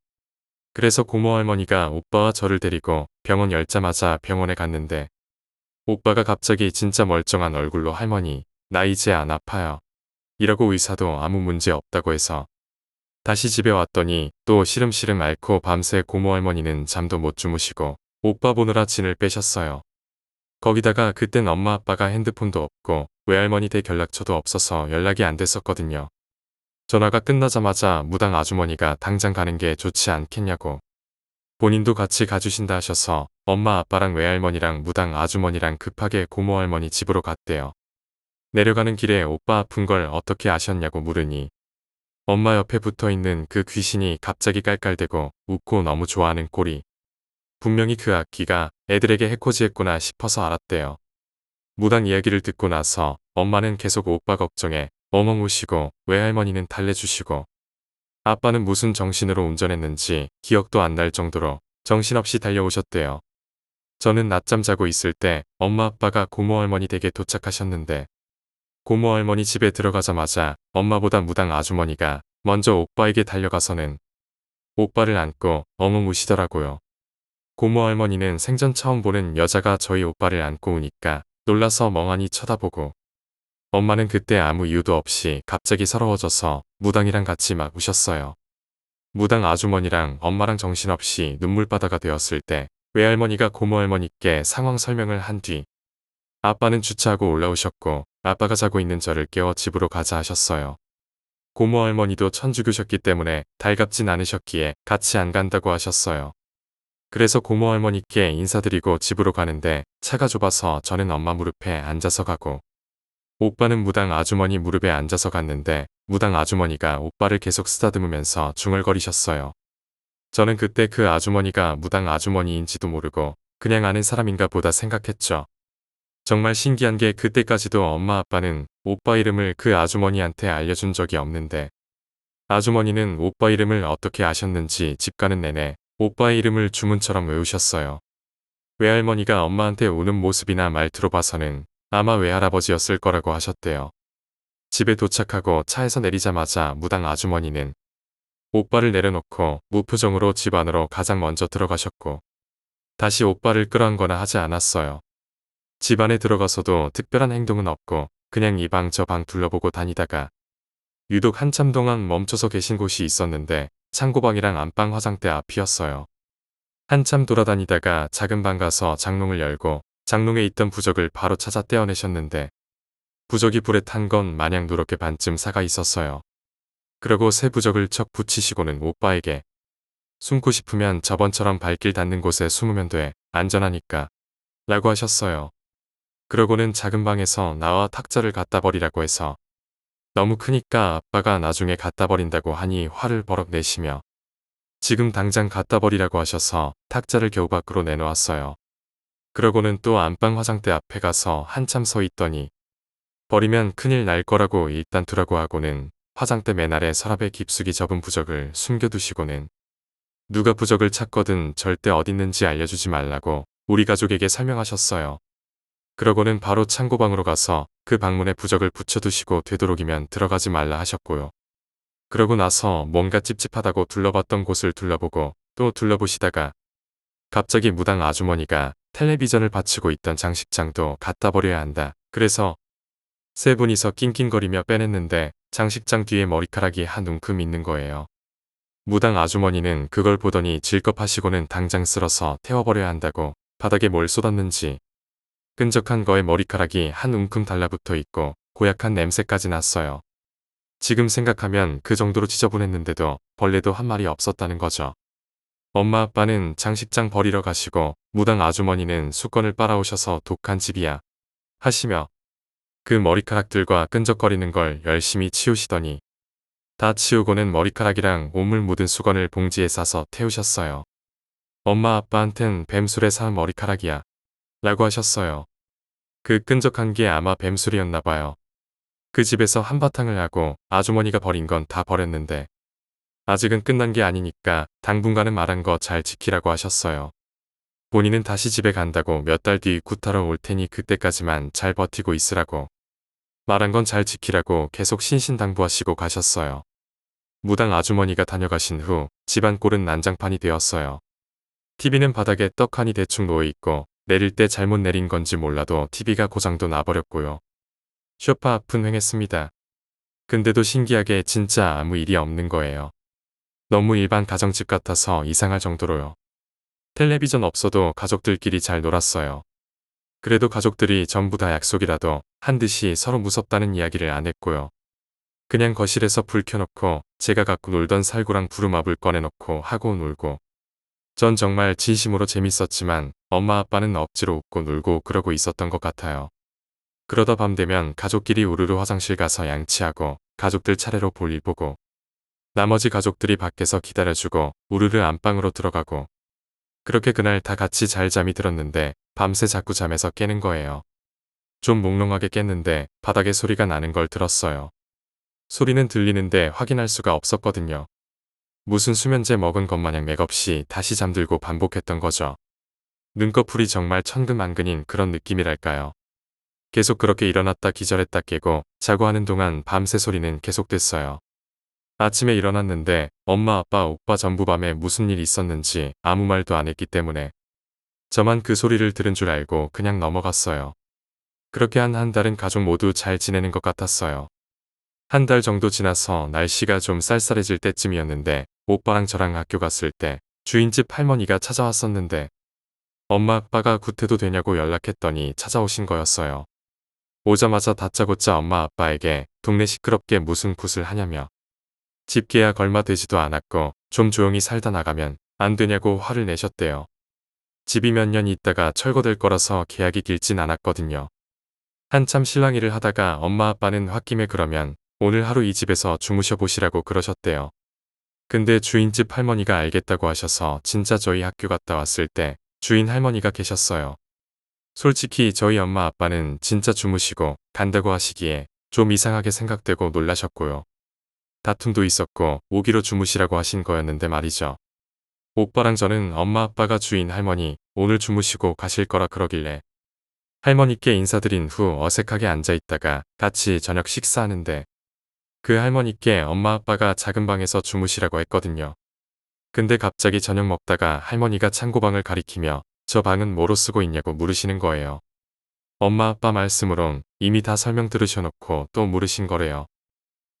그래서 고모할머니가 오빠와 저를 데리고 병원 열자마자 병원에 갔는데 오빠가 갑자기 진짜 멀쩡한 얼굴로 할머니, 나 이제 안 아파요. 이러고 의사도 아무 문제 없다고 해서 다시 집에 왔더니 또 시름시름 앓고 밤새 고모할머니는 잠도 못 주무시고 오빠 보느라 진을 빼셨어요. 거기다가 그땐 엄마 아빠가 핸드폰도 없고 외할머니 댁 연락처도 없어서 연락이 안 됐었거든요. 전화가 끝나자마자 무당 아주머니가 당장 가는 게 좋지 않겠냐고 본인도 같이 가주신다 하셔서 엄마 아빠랑 외할머니랑 무당 아주머니랑 급하게 고모할머니 집으로 갔대요. 내려가는 길에 오빠 아픈 걸 어떻게 아셨냐고 물으니 엄마 옆에 붙어있는 그 귀신이 갑자기 깔깔대고 웃고 너무 좋아하는 꼴이 분명히 그 악기가 애들에게 해코지했구나 싶어서 알았대요. 무당 이야기를 듣고 나서 엄마는 계속 오빠 걱정에 엉엉 우시고 외할머니는 달래주시고 아빠는 무슨 정신으로 운전했는지 기억도 안 날 정도로 정신없이 달려오셨대요. 저는 낮잠 자고 있을 때 엄마 아빠가 고모할머니 댁에 도착하셨는데 고모할머니 집에 들어가자마자 엄마보다 무당 아주머니가 먼저 오빠에게 달려가서는 오빠를 안고 엉엉 우시더라고요. 고모할머니는 생전 처음 보는 여자가 저희 오빠를 안고 우니까 놀라서 멍하니 쳐다보고 엄마는 그때 아무 이유도 없이 갑자기 서러워져서 무당이랑 같이 막 우셨어요. 무당 아주머니랑 엄마랑 정신없이 눈물바다가 되었을 때 외할머니가 고모할머니께 상황 설명을 한 뒤 아빠는 주차하고 올라오셨고 아빠가 자고 있는 저를 깨워 집으로 가자 하셨어요. 고모할머니도 천주교셨기 때문에 달갑진 않으셨기에 같이 안 간다고 하셨어요. 그래서 고모할머니께 인사드리고 집으로 가는데 차가 좁아서 저는 엄마 무릎에 앉아서 가고 오빠는 무당 아주머니 무릎에 앉아서 갔는데 무당 아주머니가 오빠를 계속 쓰다듬으면서 중얼거리셨어요. 저는 그때 그 아주머니가 무당 아주머니인지도 모르고 그냥 아는 사람인가 보다 생각했죠. 정말 신기한 게 그때까지도 엄마 아빠는 오빠 이름을 그 아주머니한테 알려준 적이 없는데 아주머니는 오빠 이름을 어떻게 아셨는지 집 가는 내내 오빠의 이름을 주문처럼 외우셨어요. 외할머니가 엄마한테 우는 모습이나 말투로 봐서는 아마 외할아버지였을 거라고 하셨대요. 집에 도착하고 차에서 내리자마자 무당 아주머니는 오빠를 내려놓고 무표정으로 집 안으로 가장 먼저 들어가셨고 다시 오빠를 끌어안거나 하지 않았어요. 집 안에 들어가서도 특별한 행동은 없고 그냥 이 방 저 방 둘러보고 다니다가 유독 한참 동안 멈춰서 계신 곳이 있었는데 창고방이랑 안방 화장대 앞이었어요. 한참 돌아다니다가 작은 방 가서 장롱을 열고 장롱에 있던 부적을 바로 찾아 떼어내셨는데 부적이 불에 탄 건 마냥 누렇게 반쯤 사가 있었어요. 그러고 새 부적을 척 붙이시고는 오빠에게 숨고 싶으면 저번처럼 발길 닿는 곳에 숨으면 돼. 안전하니까. 라고 하셨어요. 그러고는 작은 방에서 나와 탁자를 갖다 버리라고 해서 너무 크니까 아빠가 나중에 갖다 버린다고 하니 화를 버럭 내시며 지금 당장 갖다 버리라고 하셔서 탁자를 겨우 밖으로 내놓았어요. 그러고는 또 안방 화장대 앞에 가서 한참 서 있더니 버리면 큰일 날 거라고 일단 두라고 하고는 화장대 맨 아래 서랍에 깊숙이 접은 부적을 숨겨두시고는 누가 부적을 찾거든 절대 어딨는지 알려주지 말라고 우리 가족에게 설명하셨어요. 그러고는 바로 창고방으로 가서 그 방문에 부적을 붙여두시고 되도록이면 들어가지 말라 하셨고요. 그러고 나서 뭔가 찝찝하다고 둘러봤던 곳을 둘러보고 또 둘러보시다가 갑자기 무당 아주머니가 텔레비전을 받치고 있던 장식장도 갖다 버려야 한다. 그래서 세 분이서 낑낑거리며 빼냈는데 장식장 뒤에 머리카락이 한 움큼 있는 거예요. 무당 아주머니는 그걸 보더니 질겁하시고는 당장 쓸어서 태워버려야 한다고 바닥에 뭘 쏟았는지 끈적한 거에 머리카락이 한 움큼 달라붙어 있고 고약한 냄새까지 났어요. 지금 생각하면 그 정도로 지저분했는데도 벌레도 한 마리 없었다는 거죠. 엄마 아빠는 장식장 버리러 가시고 무당 아주머니는 수건을 빨아오셔서 독한 집이야 하시며 그 머리카락들과 끈적거리는 걸 열심히 치우시더니 다 치우고는 머리카락이랑 오물 묻은 수건을 봉지에 싸서 태우셨어요. 엄마 아빠한텐 뱀술에 사은 머리카락이야 라고 하셨어요. 그 끈적한 게 아마 뱀술이었나 봐요. 그 집에서 한바탕을 하고 아주머니가 버린 건 다 버렸는데 아직은 끝난 게 아니니까 당분간은 말한 거 잘 지키라고 하셨어요. 본인은 다시 집에 간다고 몇 달 뒤 구타러 올 테니 그때까지만 잘 버티고 있으라고 말한 건 잘 지키라고 계속 신신당부하시고 가셨어요. 무당 아주머니가 다녀가신 후 집안 꼴은 난장판이 되었어요. TV는 바닥에 떡하니 대충 놓여있고 내릴 때 잘못 내린 건지 몰라도 TV가 고장도 나버렸고요. 소파 앞은 횡했습니다. 근데도 신기하게 진짜 아무 일이 없는 거예요. 너무 일반 가정집 같아서 이상할 정도로요. 텔레비전 없어도 가족들끼리 잘 놀았어요. 그래도 가족들이 전부 다 약속이라도 한 듯이 서로 무섭다는 이야기를 안 했고요. 그냥 거실에서 불 켜놓고 제가 갖고 놀던 살구랑 부루마블 꺼내놓고 하고 놀고 전 정말 진심으로 재밌었지만 엄마 아빠는 억지로 웃고 놀고 그러고 있었던 것 같아요. 그러다 밤 되면 가족끼리 우르르 화장실 가서 양치하고 가족들 차례로 볼일 보고 나머지 가족들이 밖에서 기다려주고 우르르 안방으로 들어가고 그렇게 그날 다 같이 잘 잠이 들었는데 밤새 자꾸 잠에서 깨는 거예요. 좀 몽롱하게 깼는데 바닥에 소리가 나는 걸 들었어요. 소리는 들리는데 확인할 수가 없었거든요. 무슨 수면제 먹은 것 마냥 맥없이 다시 잠들고 반복했던 거죠. 눈꺼풀이 정말 천근만근인 그런 느낌이랄까요. 계속 그렇게 일어났다 기절했다 깨고 자고 하는 동안 밤새 소리는 계속됐어요. 아침에 일어났는데 엄마 아빠 오빠 전부 밤에 무슨 일 있었는지 아무 말도 안 했기 때문에 저만 그 소리를 들은 줄 알고 그냥 넘어갔어요. 그렇게 한 달은 가족 모두 잘 지내는 것 같았어요. 한 달 정도 지나서 날씨가 좀 쌀쌀해질 때쯤이었는데 오빠랑 저랑 학교 갔을 때 주인집 할머니가 찾아왔었는데 엄마 아빠가 구태도 되냐고 연락했더니 찾아오신 거였어요. 오자마자 다짜고짜 엄마 아빠에게 동네 시끄럽게 무슨 굿을 하냐며 집 계약 얼마 되지도 않았고 좀 조용히 살다 나가면 안 되냐고 화를 내셨대요. 집이 몇 년 있다가 철거될 거라서 계약이 길진 않았거든요. 한참 실랑이를 하다가 엄마 아빠는 홧김에 그러면 오늘 하루 이 집에서 주무셔 보시라고 그러셨대요. 근데 주인집 할머니가 알겠다고 하셔서 진짜 저희 학교 갔다 왔을 때 주인 할머니가 계셨어요. 솔직히 저희 엄마 아빠는 진짜 주무시고 간다고 하시기에 좀 이상하게 생각되고 놀라셨고요. 다툼도 있었고 오기로 주무시라고 하신 거였는데 말이죠. 오빠랑 저는 엄마 아빠가 주인 할머니 오늘 주무시고 가실 거라 그러길래 할머니께 인사드린 후 어색하게 앉아있다가 같이 저녁 식사하는데 그 할머니께 엄마 아빠가 작은 방에서 주무시라고 했거든요. 근데 갑자기 저녁 먹다가 할머니가 창고방을 가리키며 저 방은 뭐로 쓰고 있냐고 물으시는 거예요. 엄마 아빠 말씀으론 이미 다 설명 들으셔놓고 또 물으신 거래요.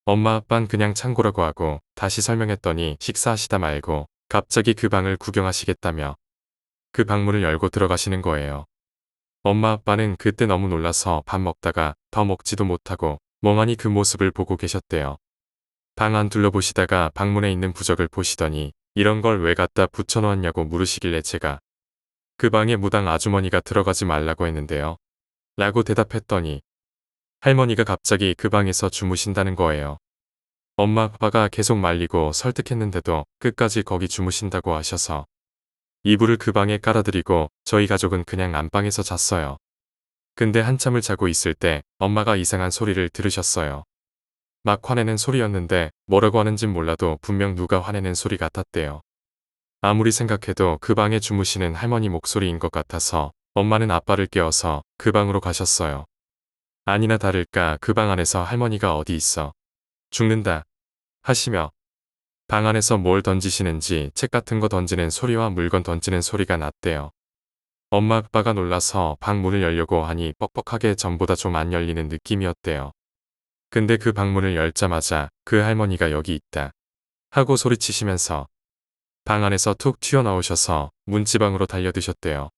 엄마 아빠는 그냥 창고라고 하고 다시 설명했더니 식사하시다 말고 갑자기 그 방을 구경하시겠다며 그 방문을 열고 들어가시는 거예요. 엄마 아빠는 그때 너무 놀라서 밥 먹다가 더 먹지도 못하고 멍하니 그 모습을 보고 계셨대요. 방 안 둘러보시다가 방문에 있는 부적을 보시더니 이런 걸 왜 갖다 붙여놓았냐고 물으시길래 제가 그 방에 무당 아주머니가 들어가지 말라고 했는데요. 라고 대답했더니 할머니가 갑자기 그 방에서 주무신다는 거예요. 엄마 아빠가 계속 말리고 설득했는데도 끝까지 거기 주무신다고 하셔서 이불을 그 방에 깔아드리고 저희 가족은 그냥 안방에서 잤어요. 근데 한참을 자고 있을 때 엄마가 이상한 소리를 들으셨어요. 막 화내는 소리였는데 뭐라고 하는진 몰라도 분명 누가 화내는 소리 같았대요. 아무리 생각해도 그 방에 주무시는 할머니 목소리인 것 같아서 엄마는 아빠를 깨워서 그 방으로 가셨어요. 아니나 다를까 그 방 안에서 할머니가 어디 있어 죽는다 하시며 방 안에서 뭘 던지시는지 책 같은 거 던지는 소리와 물건 던지는 소리가 났대요. 엄마 아빠가 놀라서 방 문을 열려고 하니 뻑뻑하게 전보다 좀 안 열리는 느낌이었대요. 근데 그 방문을 열자마자 그 할머니가 여기 있다 하고 소리치시면서 방 안에서 툭 튀어나오셔서 문지방으로 달려드셨대요.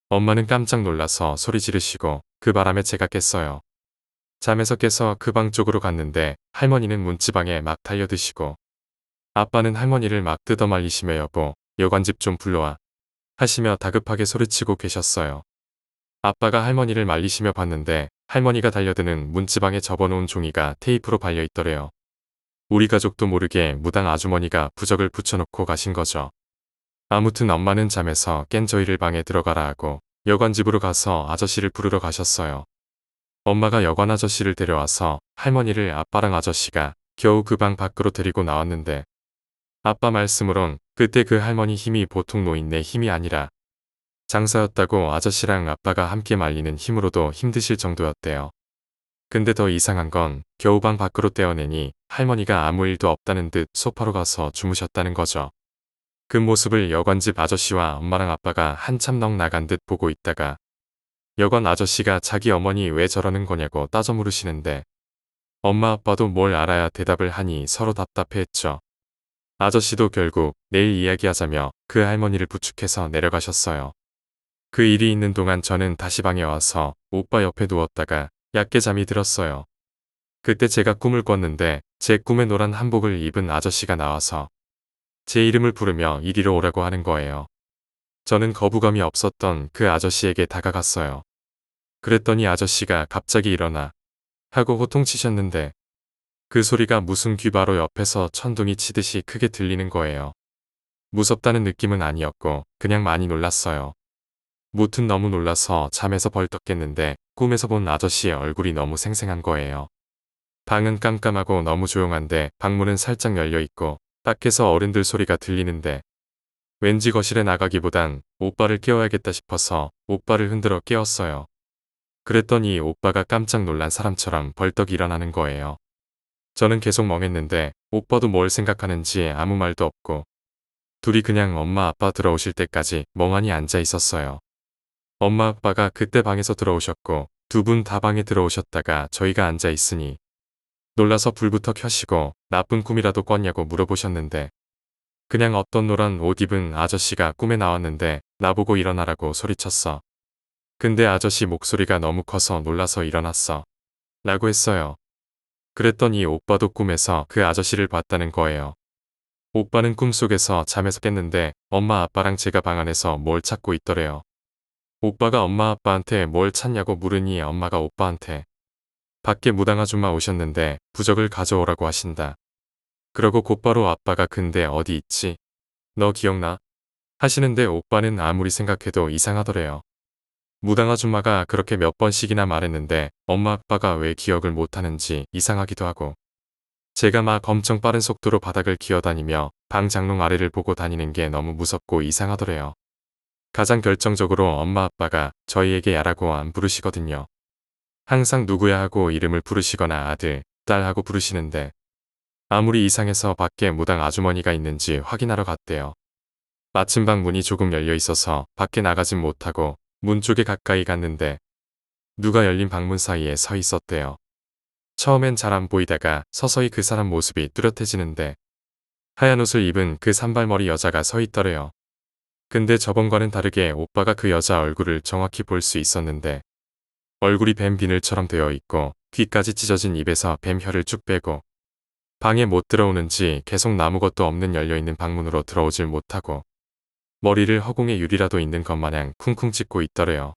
엄마는 깜짝 놀라서 소리 지르시고 그 바람에 제가 깼어요. 잠에서 깨서 그 방 쪽으로 갔는데 할머니는 문지방에 막 달려드시고 아빠는 할머니를 막 뜯어말리시며 여보, 여관집 좀 불러와 하시며 다급하게 소리치고 계셨어요. 아빠가 할머니를 말리시며 봤는데 할머니가 달려드는 문지방에 접어놓은 종이가 테이프로 발려있더래요. 우리 가족도 모르게 무당 아주머니가 부적을 붙여놓고 가신 거죠. 아무튼 엄마는 잠에서 깬 저희를 방에 들어가라 하고 여관집으로 가서 아저씨를 부르러 가셨어요. 엄마가 여관 아저씨를 데려와서 할머니를 아빠랑 아저씨가 겨우 그 방 밖으로 데리고 나왔는데 아빠 말씀으론 그때 그 할머니 힘이 보통 노인네 힘이 아니라 장사였다고 아저씨랑 아빠가 함께 말리는 힘으로도 힘드실 정도였대요. 근데 더 이상한 건 겨우 방 밖으로 떼어내니 할머니가 아무 일도 없다는 듯 소파로 가서 주무셨다는 거죠. 그 모습을 여관집 아저씨와 엄마랑 아빠가 한참 넋 나간 듯 보고 있다가 여관 아저씨가 자기 어머니 왜 저러는 거냐고 따져 물으시는데 엄마 아빠도 뭘 알아야 대답을 하니 서로 답답해했죠. 아저씨도 결국 내일 이야기하자며 그 할머니를 부축해서 내려가셨어요. 그 일이 있는 동안 저는 다시 방에 와서 오빠 옆에 누웠다가 얕게 잠이 들었어요. 그때 제가 꿈을 꿨는데 제 꿈에 노란 한복을 입은 아저씨가 나와서 제 이름을 부르며 이리로 오라고 하는 거예요. 저는 거부감이 없었던 그 아저씨에게 다가갔어요. 그랬더니 아저씨가 갑자기 일어나 하고 호통치셨는데 그 소리가 무슨 귀 바로 옆에서 천둥이 치듯이 크게 들리는 거예요. 무섭다는 느낌은 아니었고 그냥 많이 놀랐어요. 무튼 너무 놀라서 잠에서 벌떡 깼는데 꿈에서 본 아저씨의 얼굴이 너무 생생한 거예요. 방은 깜깜하고 너무 조용한데 방문은 살짝 열려있고 밖에서 어른들 소리가 들리는데 왠지 거실에 나가기보단 오빠를 깨워야겠다 싶어서 오빠를 흔들어 깨웠어요. 그랬더니 오빠가 깜짝 놀란 사람처럼 벌떡 일어나는 거예요. 저는 계속 멍했는데 오빠도 뭘 생각하는지 아무 말도 없고 둘이 그냥 엄마 아빠 들어오실 때까지 멍하니 앉아 있었어요. 엄마 아빠가 그때 방에서 들어오셨고 두 분 다 방에 들어오셨다가 저희가 앉아 있으니 놀라서 불부터 켜시고 나쁜 꿈이라도 꿨냐고 물어보셨는데 그냥 어떤 노란 옷 입은 아저씨가 꿈에 나왔는데 나보고 일어나라고 소리쳤어. 근데 아저씨 목소리가 너무 커서 놀라서 일어났어. 라고 했어요. 그랬더니 오빠도 꿈에서 그 아저씨를 봤다는 거예요. 오빠는 꿈속에서 잠에서 깼는데 엄마 아빠랑 제가 방 안에서 뭘 찾고 있더래요. 오빠가 엄마 아빠한테 뭘 찾냐고 물으니 엄마가 오빠한테 밖에 무당 아줌마 오셨는데 부적을 가져오라고 하신다. 그러고 곧바로 아빠가 근데 어디 있지? 너 기억나? 하시는데 오빠는 아무리 생각해도 이상하더래요. 무당 아줌마가 그렇게 몇 번씩이나 말했는데 엄마 아빠가 왜 기억을 못하는지 이상하기도 하고 제가 막 엄청 빠른 속도로 바닥을 기어다니며 방 장롱 아래를 보고 다니는 게 너무 무섭고 이상하더래요. 가장 결정적으로 엄마 아빠가 저희에게 야라고 안 부르시거든요. 항상 누구야 하고 이름을 부르시거나 아들, 딸 하고 부르시는데 아무리 이상해서 밖에 무당 아주머니가 있는지 확인하러 갔대요. 마침 방 문이 조금 열려 있어서 밖에 나가진 못하고 문 쪽에 가까이 갔는데 누가 열린 방문 사이에 서 있었대요. 처음엔 잘 안 보이다가 서서히 그 사람 모습이 뚜렷해지는데 하얀 옷을 입은 그 산발머리 여자가 서 있더래요. 근데 저번과는 다르게 오빠가 그 여자 얼굴을 정확히 볼 수 있었는데 얼굴이 뱀 비늘처럼 되어 있고 귀까지 찢어진 입에서 뱀 혀를 쭉 빼고 방에 못 들어오는지 계속 아무것도 없는 열려있는 방문으로 들어오질 못하고 머리를 허공에 유리라도 있는 것 마냥 쿵쿵 찍고 있더래요.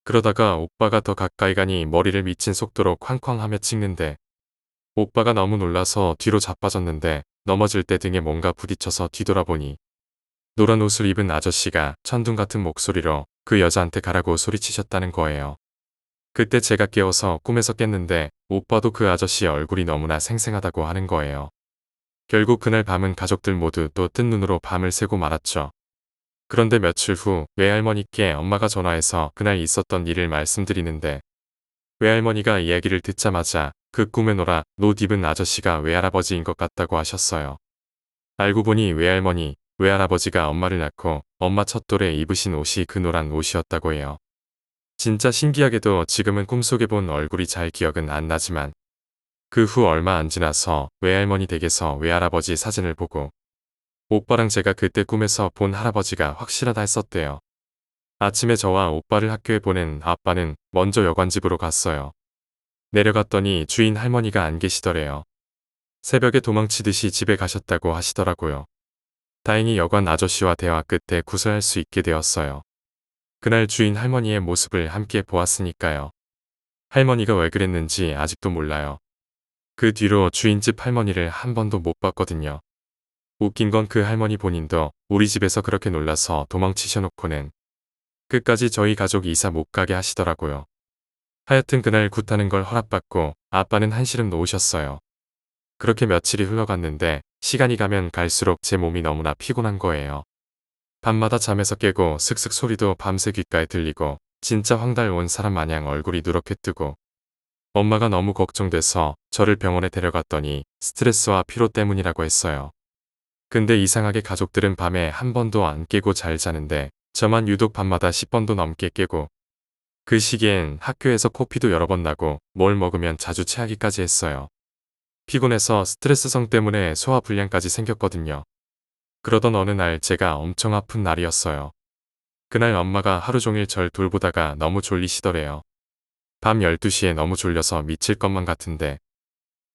그러다가 오빠가 더 가까이 가니 머리를 미친 속도로 쾅쾅하며 찍는데 오빠가 너무 놀라서 뒤로 자빠졌는데 넘어질 때 등에 뭔가 부딪혀서 뒤돌아보니 노란 옷을 입은 아저씨가 천둥 같은 목소리로 그 여자한테 가라고 소리치셨다는 거예요. 그때 제가 깨워서 꿈에서 깼는데 오빠도 그 아저씨의 얼굴이 너무나 생생하다고 하는 거예요. 결국 그날 밤은 가족들 모두 또 뜬 눈으로 밤을 새고 말았죠. 그런데 며칠 후 외할머니께 엄마가 전화해서 그날 있었던 일을 말씀드리는데 외할머니가 이야기를 듣자마자 그 꿈에 놀아 옷 입은 아저씨가 외할아버지인 것 같다고 하셨어요. 알고 보니 외할아버지가 엄마를 낳고 엄마 첫 돌에 입으신 옷이 그 노란 옷이었다고 해요. 진짜 신기하게도 지금은 꿈속에 본 얼굴이 잘 기억은 안 나지만 그 후 얼마 안 지나서 외할머니 댁에서 외할아버지 사진을 보고 오빠랑 제가 그때 꿈에서 본 할아버지가 확실하다 했었대요. 아침에 저와 오빠를 학교에 보낸 아빠는 먼저 여관집으로 갔어요. 내려갔더니 주인 할머니가 안 계시더래요. 새벽에 도망치듯이 집에 가셨다고 하시더라고요. 다행히 여관 아저씨와 대화 끝에 구슬할 수 있게 되었어요. 그날 주인 할머니의 모습을 함께 보았으니까요. 할머니가 왜 그랬는지 아직도 몰라요. 그 뒤로 주인집 할머니를 한 번도 못 봤거든요. 웃긴 건 그 할머니 본인도 우리 집에서 그렇게 놀라서 도망치셔놓고는 끝까지 저희 가족 이사 못 가게 하시더라고요. 하여튼 그날 굿하는 걸 허락받고 아빠는 한시름 놓으셨어요. 그렇게 며칠이 흘러갔는데 시간이 가면 갈수록 제 몸이 너무나 피곤한 거예요. 밤마다 잠에서 깨고 슥슥 소리도 밤새 귓가에 들리고 진짜 황달 온 사람 마냥 얼굴이 누렇게 뜨고 엄마가 너무 걱정돼서 저를 병원에 데려갔더니 스트레스와 피로 때문이라고 했어요. 근데 이상하게 가족들은 밤에 한 번도 안 깨고 잘 자는데 저만 유독 밤마다 10번도 넘게 깨고 그 시기엔 학교에서 코피도 여러 번 나고 뭘 먹으면 자주 체하기까지 했어요. 피곤해서 스트레스성 때문에 소화불량까지 생겼거든요. 그러던 어느 날 제가 엄청 아픈 날이었어요. 그날 엄마가 하루 종일 절 돌보다가 너무 졸리시더래요. 밤 12시에 너무 졸려서 미칠 것만 같은데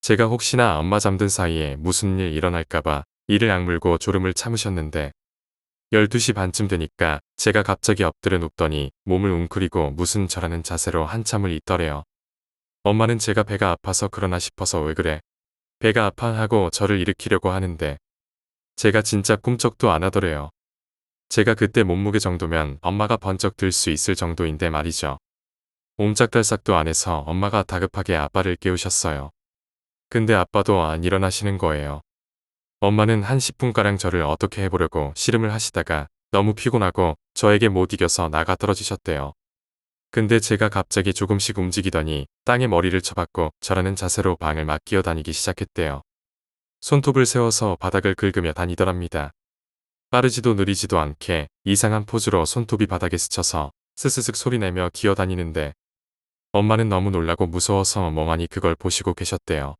제가 혹시나 엄마 잠든 사이에 무슨 일 일어날까봐 이를 악물고 졸음을 참으셨는데 12시 반쯤 되니까 제가 갑자기 엎드려 눕더니 몸을 웅크리고 무슨 저라는 자세로 한참을 있더래요. 엄마는 제가 배가 아파서 그러나 싶어서 왜 그래? 배가 아파 하고 저를 일으키려고 하는데 제가 진짜 꿈쩍도 안 하더래요. 제가 그때 몸무게 정도면 엄마가 번쩍 들 수 있을 정도인데 말이죠. 옴짝달싹도 안 해서 엄마가 다급하게 아빠를 깨우셨어요. 근데 아빠도 안 일어나시는 거예요. 엄마는 한 10분가량 저를 어떻게 해보려고 씨름을 하시다가 너무 피곤하고 저에게 못 이겨서 나가 떨어지셨대요. 근데 제가 갑자기 조금씩 움직이더니 땅에 머리를 쳐박고 저라는 자세로 방을 막 기어다니기 시작했대요. 손톱을 세워서 바닥을 긁으며 다니더랍니다. 빠르지도 느리지도 않게 이상한 포즈로 손톱이 바닥에 스쳐서 스스슥 소리내며 기어다니는데 엄마는 너무 놀라고 무서워서 멍하니 그걸 보시고 계셨대요.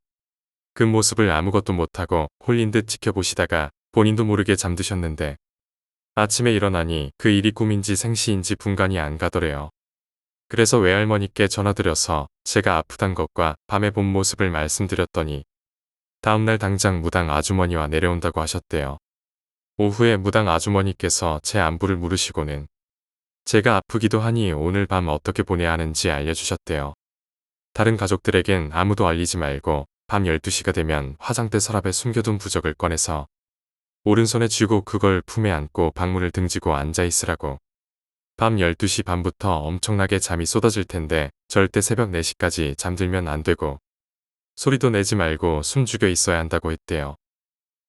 그 모습을 아무것도 못하고 홀린 듯 지켜보시다가 본인도 모르게 잠드셨는데 아침에 일어나니 그 일이 꿈인지 생시인지 분간이 안 가더래요. 그래서 외할머니께 전화드려서 제가 아프단 것과 밤에 본 모습을 말씀드렸더니 다음날 당장 무당 아주머니와 내려온다고 하셨대요. 오후에 무당 아주머니께서 제 안부를 물으시고는 제가 아프기도 하니 오늘 밤 어떻게 보내야 하는지 알려주셨대요. 다른 가족들에겐 아무도 알리지 말고 밤 12시가 되면 화장대 서랍에 숨겨둔 부적을 꺼내서 오른손에 쥐고 그걸 품에 안고 방문을 등지고 앉아있으라고. 밤 12시 반부터 엄청나게 잠이 쏟아질 텐데 절대 새벽 4시까지 잠들면 안 되고 소리도 내지 말고 숨 죽여 있어야 한다고 했대요.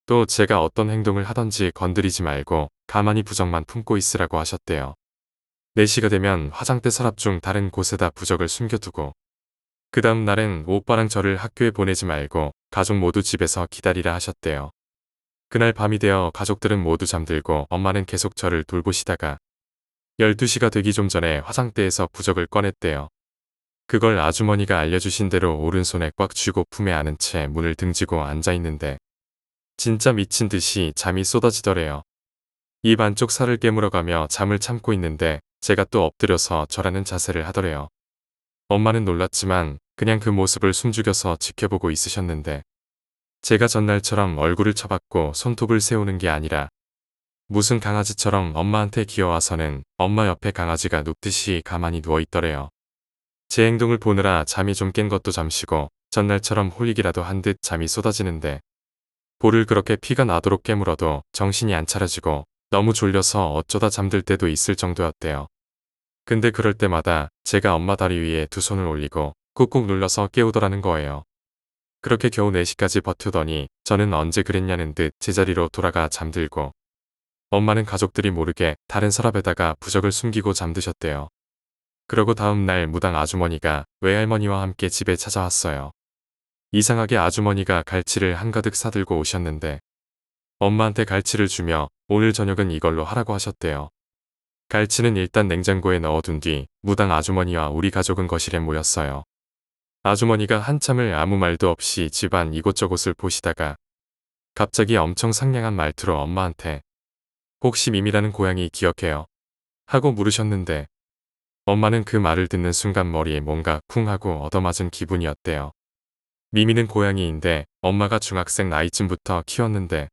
또 제가 어떤 행동을 하던지 건드리지 말고 가만히 부적만 품고 있으라고 하셨대요. 4시가 되면 화장대 서랍 중 다른 곳에다 부적을 숨겨두고 그 다음 날엔 오빠랑 저를 학교에 보내지 말고 가족 모두 집에서 기다리라 하셨대요. 그날 밤이 되어 가족들은 모두 잠들고 엄마는 계속 저를 돌보시다가 12시가 되기 좀 전에 화장대에서 부적을 꺼냈대요. 그걸 아주머니가 알려주신 대로 오른손에 꽉 쥐고 품에 안은 채 문을 등지고 앉아있는데 진짜 미친 듯이 잠이 쏟아지더래요. 입 안쪽 살을 깨물어가며 잠을 참고 있는데 제가 또 엎드려서 절하는 자세를 하더래요. 엄마는 놀랐지만 그냥 그 모습을 숨죽여서 지켜보고 있으셨는데 제가 전날처럼 얼굴을 쳐박고 손톱을 세우는 게 아니라 무슨 강아지처럼 엄마한테 기어와서는 엄마 옆에 강아지가 눕듯이 가만히 누워있더래요. 제 행동을 보느라 잠이 좀 깬 것도 잠시고 전날처럼 홀리기라도 한 듯 잠이 쏟아지는데 볼을 그렇게 피가 나도록 깨물어도 정신이 안 차려지고 너무 졸려서 어쩌다 잠들 때도 있을 정도였대요. 근데 그럴 때마다 제가 엄마 다리 위에 두 손을 올리고 꾹꾹 눌러서 깨우더라는 거예요. 그렇게 겨우 4시까지 버티더니 저는 언제 그랬냐는 듯 제자리로 돌아가 잠들고 엄마는 가족들이 모르게 다른 서랍에다가 부적을 숨기고 잠드셨대요. 그러고 다음 날 무당 아주머니가 외할머니와 함께 집에 찾아왔어요. 이상하게 아주머니가 갈치를 한가득 사들고 오셨는데 엄마한테 갈치를 주며 오늘 저녁은 이걸로 하라고 하셨대요. 갈치는 일단 냉장고에 넣어둔 뒤 무당 아주머니와 우리 가족은 거실에 모였어요. 아주머니가 한참을 아무 말도 없이 집안 이곳저곳을 보시다가 갑자기 엄청 상냥한 말투로 엄마한테 혹시 미미라는 고양이 기억해요? 하고 물으셨는데 엄마는 그 말을 듣는 순간 머리에 뭔가 쿵 하고 얻어맞은 기분이었대요. 미미는 고양이인데 엄마가 중학생 나이쯤부터 키웠는데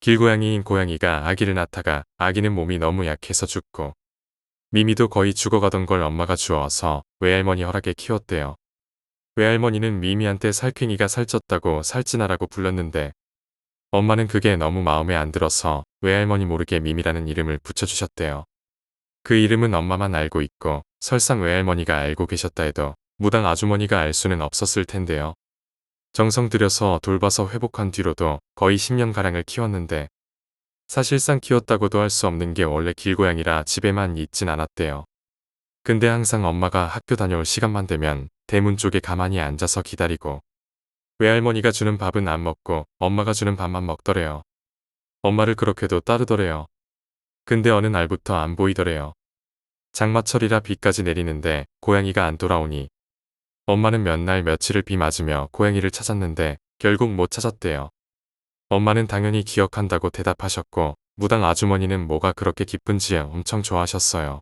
길고양이인 고양이가 아기를 낳다가 아기는 몸이 너무 약해서 죽고 미미도 거의 죽어가던 걸 엄마가 주워서 외할머니 허락에 키웠대요. 외할머니는 미미한테 살쾡이가 살쪘다고 살찐아라고 불렀는데 엄마는 그게 너무 마음에 안 들어서 외할머니 모르게 미미라는 이름을 붙여주셨대요. 그 이름은 엄마만 알고 있고 설상 외할머니가 알고 계셨다 해도 무당 아주머니가 알 수는 없었을 텐데요. 정성 들여서 돌봐서 회복한 뒤로도 거의 10년가량을 키웠는데 사실상 키웠다고도 할 수 없는 게 원래 길고양이라 집에만 있진 않았대요. 근데 항상 엄마가 학교 다녀올 시간만 되면 대문 쪽에 가만히 앉아서 기다리고 외할머니가 주는 밥은 안 먹고 엄마가 주는 밥만 먹더래요. 엄마를 그렇게도 따르더래요. 근데 어느 날부터 안 보이더래요. 장마철이라 비까지 내리는데 고양이가 안 돌아오니 엄마는 몇 날 며칠을 비 맞으며 고양이를 찾았는데 결국 못 찾았대요. 엄마는 당연히 기억한다고 대답하셨고 무당 아주머니는 뭐가 그렇게 기쁜지 엄청 좋아하셨어요.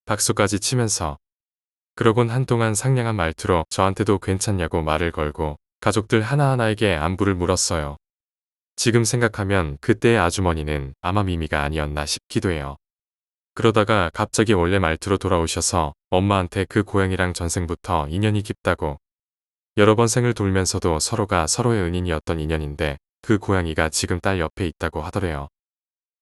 박수까지 치면서 그러곤 한동안 상냥한 말투로 저한테도 괜찮냐고 말을 걸고 가족들 하나하나에게 안부를 물었어요. 지금 생각하면 그때의 아주머니는 아마 미미가 아니었나 싶기도 해요. 그러다가 갑자기 원래 말투로 돌아오셔서 엄마한테 그 고양이랑 전생부터 인연이 깊다고 여러 번 생을 돌면서도 서로가 서로의 은인이었던 인연인데 그 고양이가 지금 딸 옆에 있다고 하더래요.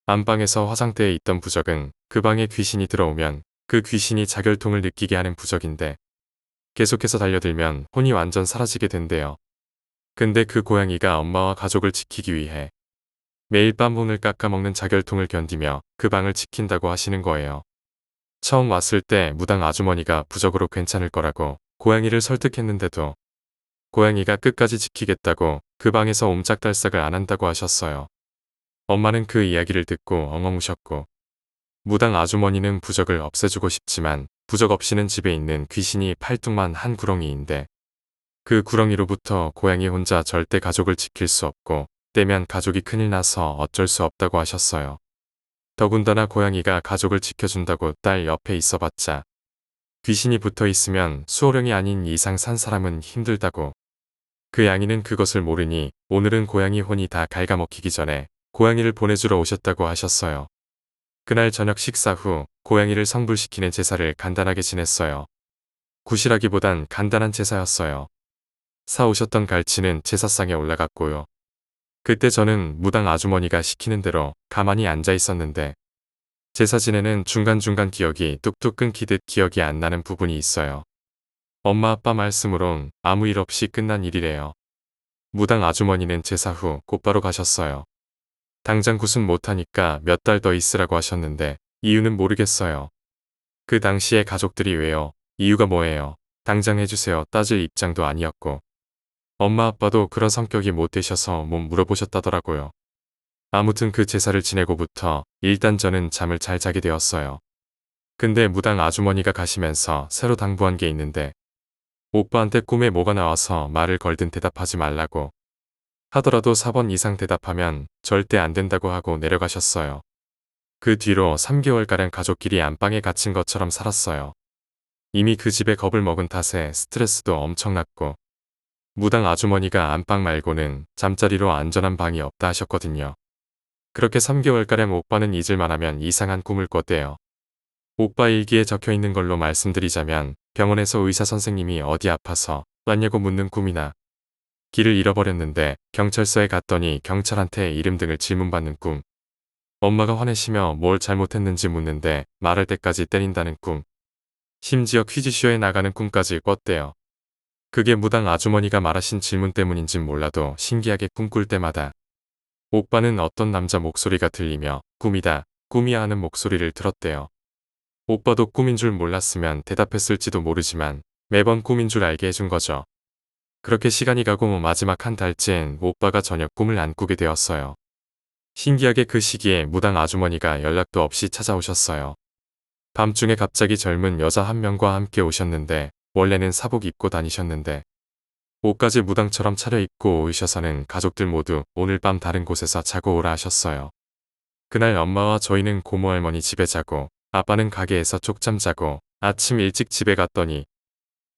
안방에서 화장대에 있던 부적은 그 방에 귀신이 들어오면 그 귀신이 자결통을 느끼게 하는 부적인데 계속해서 달려들면 혼이 완전 사라지게 된대요. 근데 그 고양이가 엄마와 가족을 지키기 위해 매일 밤 혼을 깎아먹는 자결통을 견디며 그 방을 지킨다고 하시는 거예요. 처음 왔을 때 무당 아주머니가 부적으로 괜찮을 거라고 고양이를 설득했는데도 고양이가 끝까지 지키겠다고 그 방에서 옴짝달싹을 안 한다고 하셨어요. 엄마는 그 이야기를 듣고 엉엉 우셨고 무당 아주머니는 부적을 없애주고 싶지만 부적 없이는 집에 있는 귀신이 팔뚝만 한 구렁이인데 그 구렁이로부터 고양이 혼자 절대 가족을 지킬 수 없고 때면 가족이 큰일 나서 어쩔 수 없다고 하셨어요. 더군다나 고양이가 가족을 지켜준다고 딸 옆에 있어봤자 귀신이 붙어 있으면 수호령이 아닌 이상 산 사람은 힘들다고. 그 양이는 그것을 모르니 오늘은 고양이 혼이 다 갉아먹히기 전에 고양이를 보내주러 오셨다고 하셨어요. 그날 저녁 식사 후 고양이를 성불시키는 제사를 간단하게 지냈어요. 구실하기보단 간단한 제사였어요. 사오셨던 갈치는 제사상에 올라갔고요. 그때 저는 무당 아주머니가 시키는 대로 가만히 앉아 있었는데 제사 지내는 중간중간 기억이 뚝뚝 끊기듯 기억이 안 나는 부분이 있어요. 엄마 아빠 말씀으론 아무 일 없이 끝난 일이래요. 무당 아주머니는 제사 후 곧바로 가셨어요. 당장 구순 못하니까 몇 달 더 있으라고 하셨는데 이유는 모르겠어요. 그 당시에 가족들이 왜요? 이유가 뭐예요? 당장 해주세요 따질 입장도 아니었고 엄마 아빠도 그런 성격이 못 되셔서 못 물어보셨다더라고요. 아무튼 그 제사를 지내고부터 일단 저는 잠을 잘 자게 되었어요. 근데 무당 아주머니가 가시면서 새로 당부한 게 있는데 오빠한테 꿈에 뭐가 나와서 말을 걸든 대답하지 말라고. 하더라도 4번 이상 대답하면 절대 안 된다고 하고 내려가셨어요. 그 뒤로 3개월가량 가족끼리 안방에 갇힌 것처럼 살았어요. 이미 그 집에 겁을 먹은 탓에 스트레스도 엄청났고 무당 아주머니가 안방 말고는 잠자리로 안전한 방이 없다 하셨거든요. 그렇게 3개월가량 오빠는 잊을만 하면 이상한 꿈을 꿨대요. 오빠 일기에 적혀있는 걸로 말씀드리자면 병원에서 의사 선생님이 어디 아파서 왔냐고 묻는 꿈이나 길을 잃어버렸는데 경찰서에 갔더니 경찰한테 이름 등을 질문받는 꿈. 엄마가 화내시며 뭘 잘못했는지 묻는데 말할 때까지 때린다는 꿈. 심지어 퀴즈쇼에 나가는 꿈까지 꿨대요. 그게 무당 아주머니가 말하신 질문 때문인진 몰라도 신기하게 꿈꿀 때마다 오빠는 어떤 남자 목소리가 들리며 꿈이다, 꿈이야 하는 목소리를 들었대요. 오빠도 꿈인 줄 몰랐으면 대답했을지도 모르지만 매번 꿈인 줄 알게 해준 거죠. 그렇게 시간이 가고 마지막 한 달째엔 오빠가 전혀 꿈을 안 꾸게 되었어요. 신기하게 그 시기에 무당 아주머니가 연락도 없이 찾아오셨어요. 밤중에 갑자기 젊은 여자 한 명과 함께 오셨는데 원래는 사복 입고 다니셨는데 옷까지 무당처럼 차려입고 오셔서는 가족들 모두 오늘 밤 다른 곳에서 자고 오라 하셨어요. 그날 엄마와 저희는 고모 할머니 집에 자고 아빠는 가게에서 쪽잠 자고 아침 일찍 집에 갔더니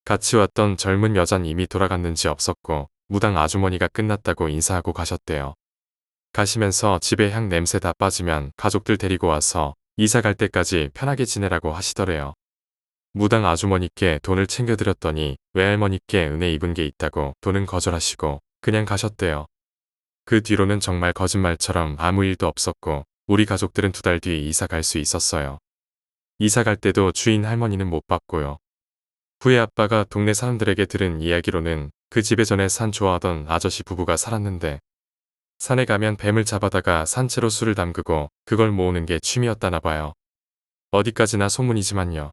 같이 왔던 젊은 여잔 이미 돌아갔는지 없었고 무당 아주머니가 끝났다고 인사하고 가셨대요. 가시면서 집에 향 냄새 다 빠지면 가족들 데리고 와서 이사 갈 때까지 편하게 지내라고 하시더래요. 무당 아주머니께 돈을 챙겨드렸더니 외할머니께 은혜 입은 게 있다고 돈은 거절하시고 그냥 가셨대요. 그 뒤로는 정말 거짓말처럼 아무 일도 없었고 우리 가족들은 2달 뒤에 이사 갈 수 있었어요. 이사 갈 때도 주인 할머니는 못 봤고요. 후에 아빠가 동네 사람들에게 들은 이야기로는 그 집에 전에 산 좋아하던 아저씨 부부가 살았는데 산에 가면 뱀을 잡아다가 산채로 술을 담그고 그걸 모으는 게 취미였다나 봐요. 어디까지나 소문이지만요.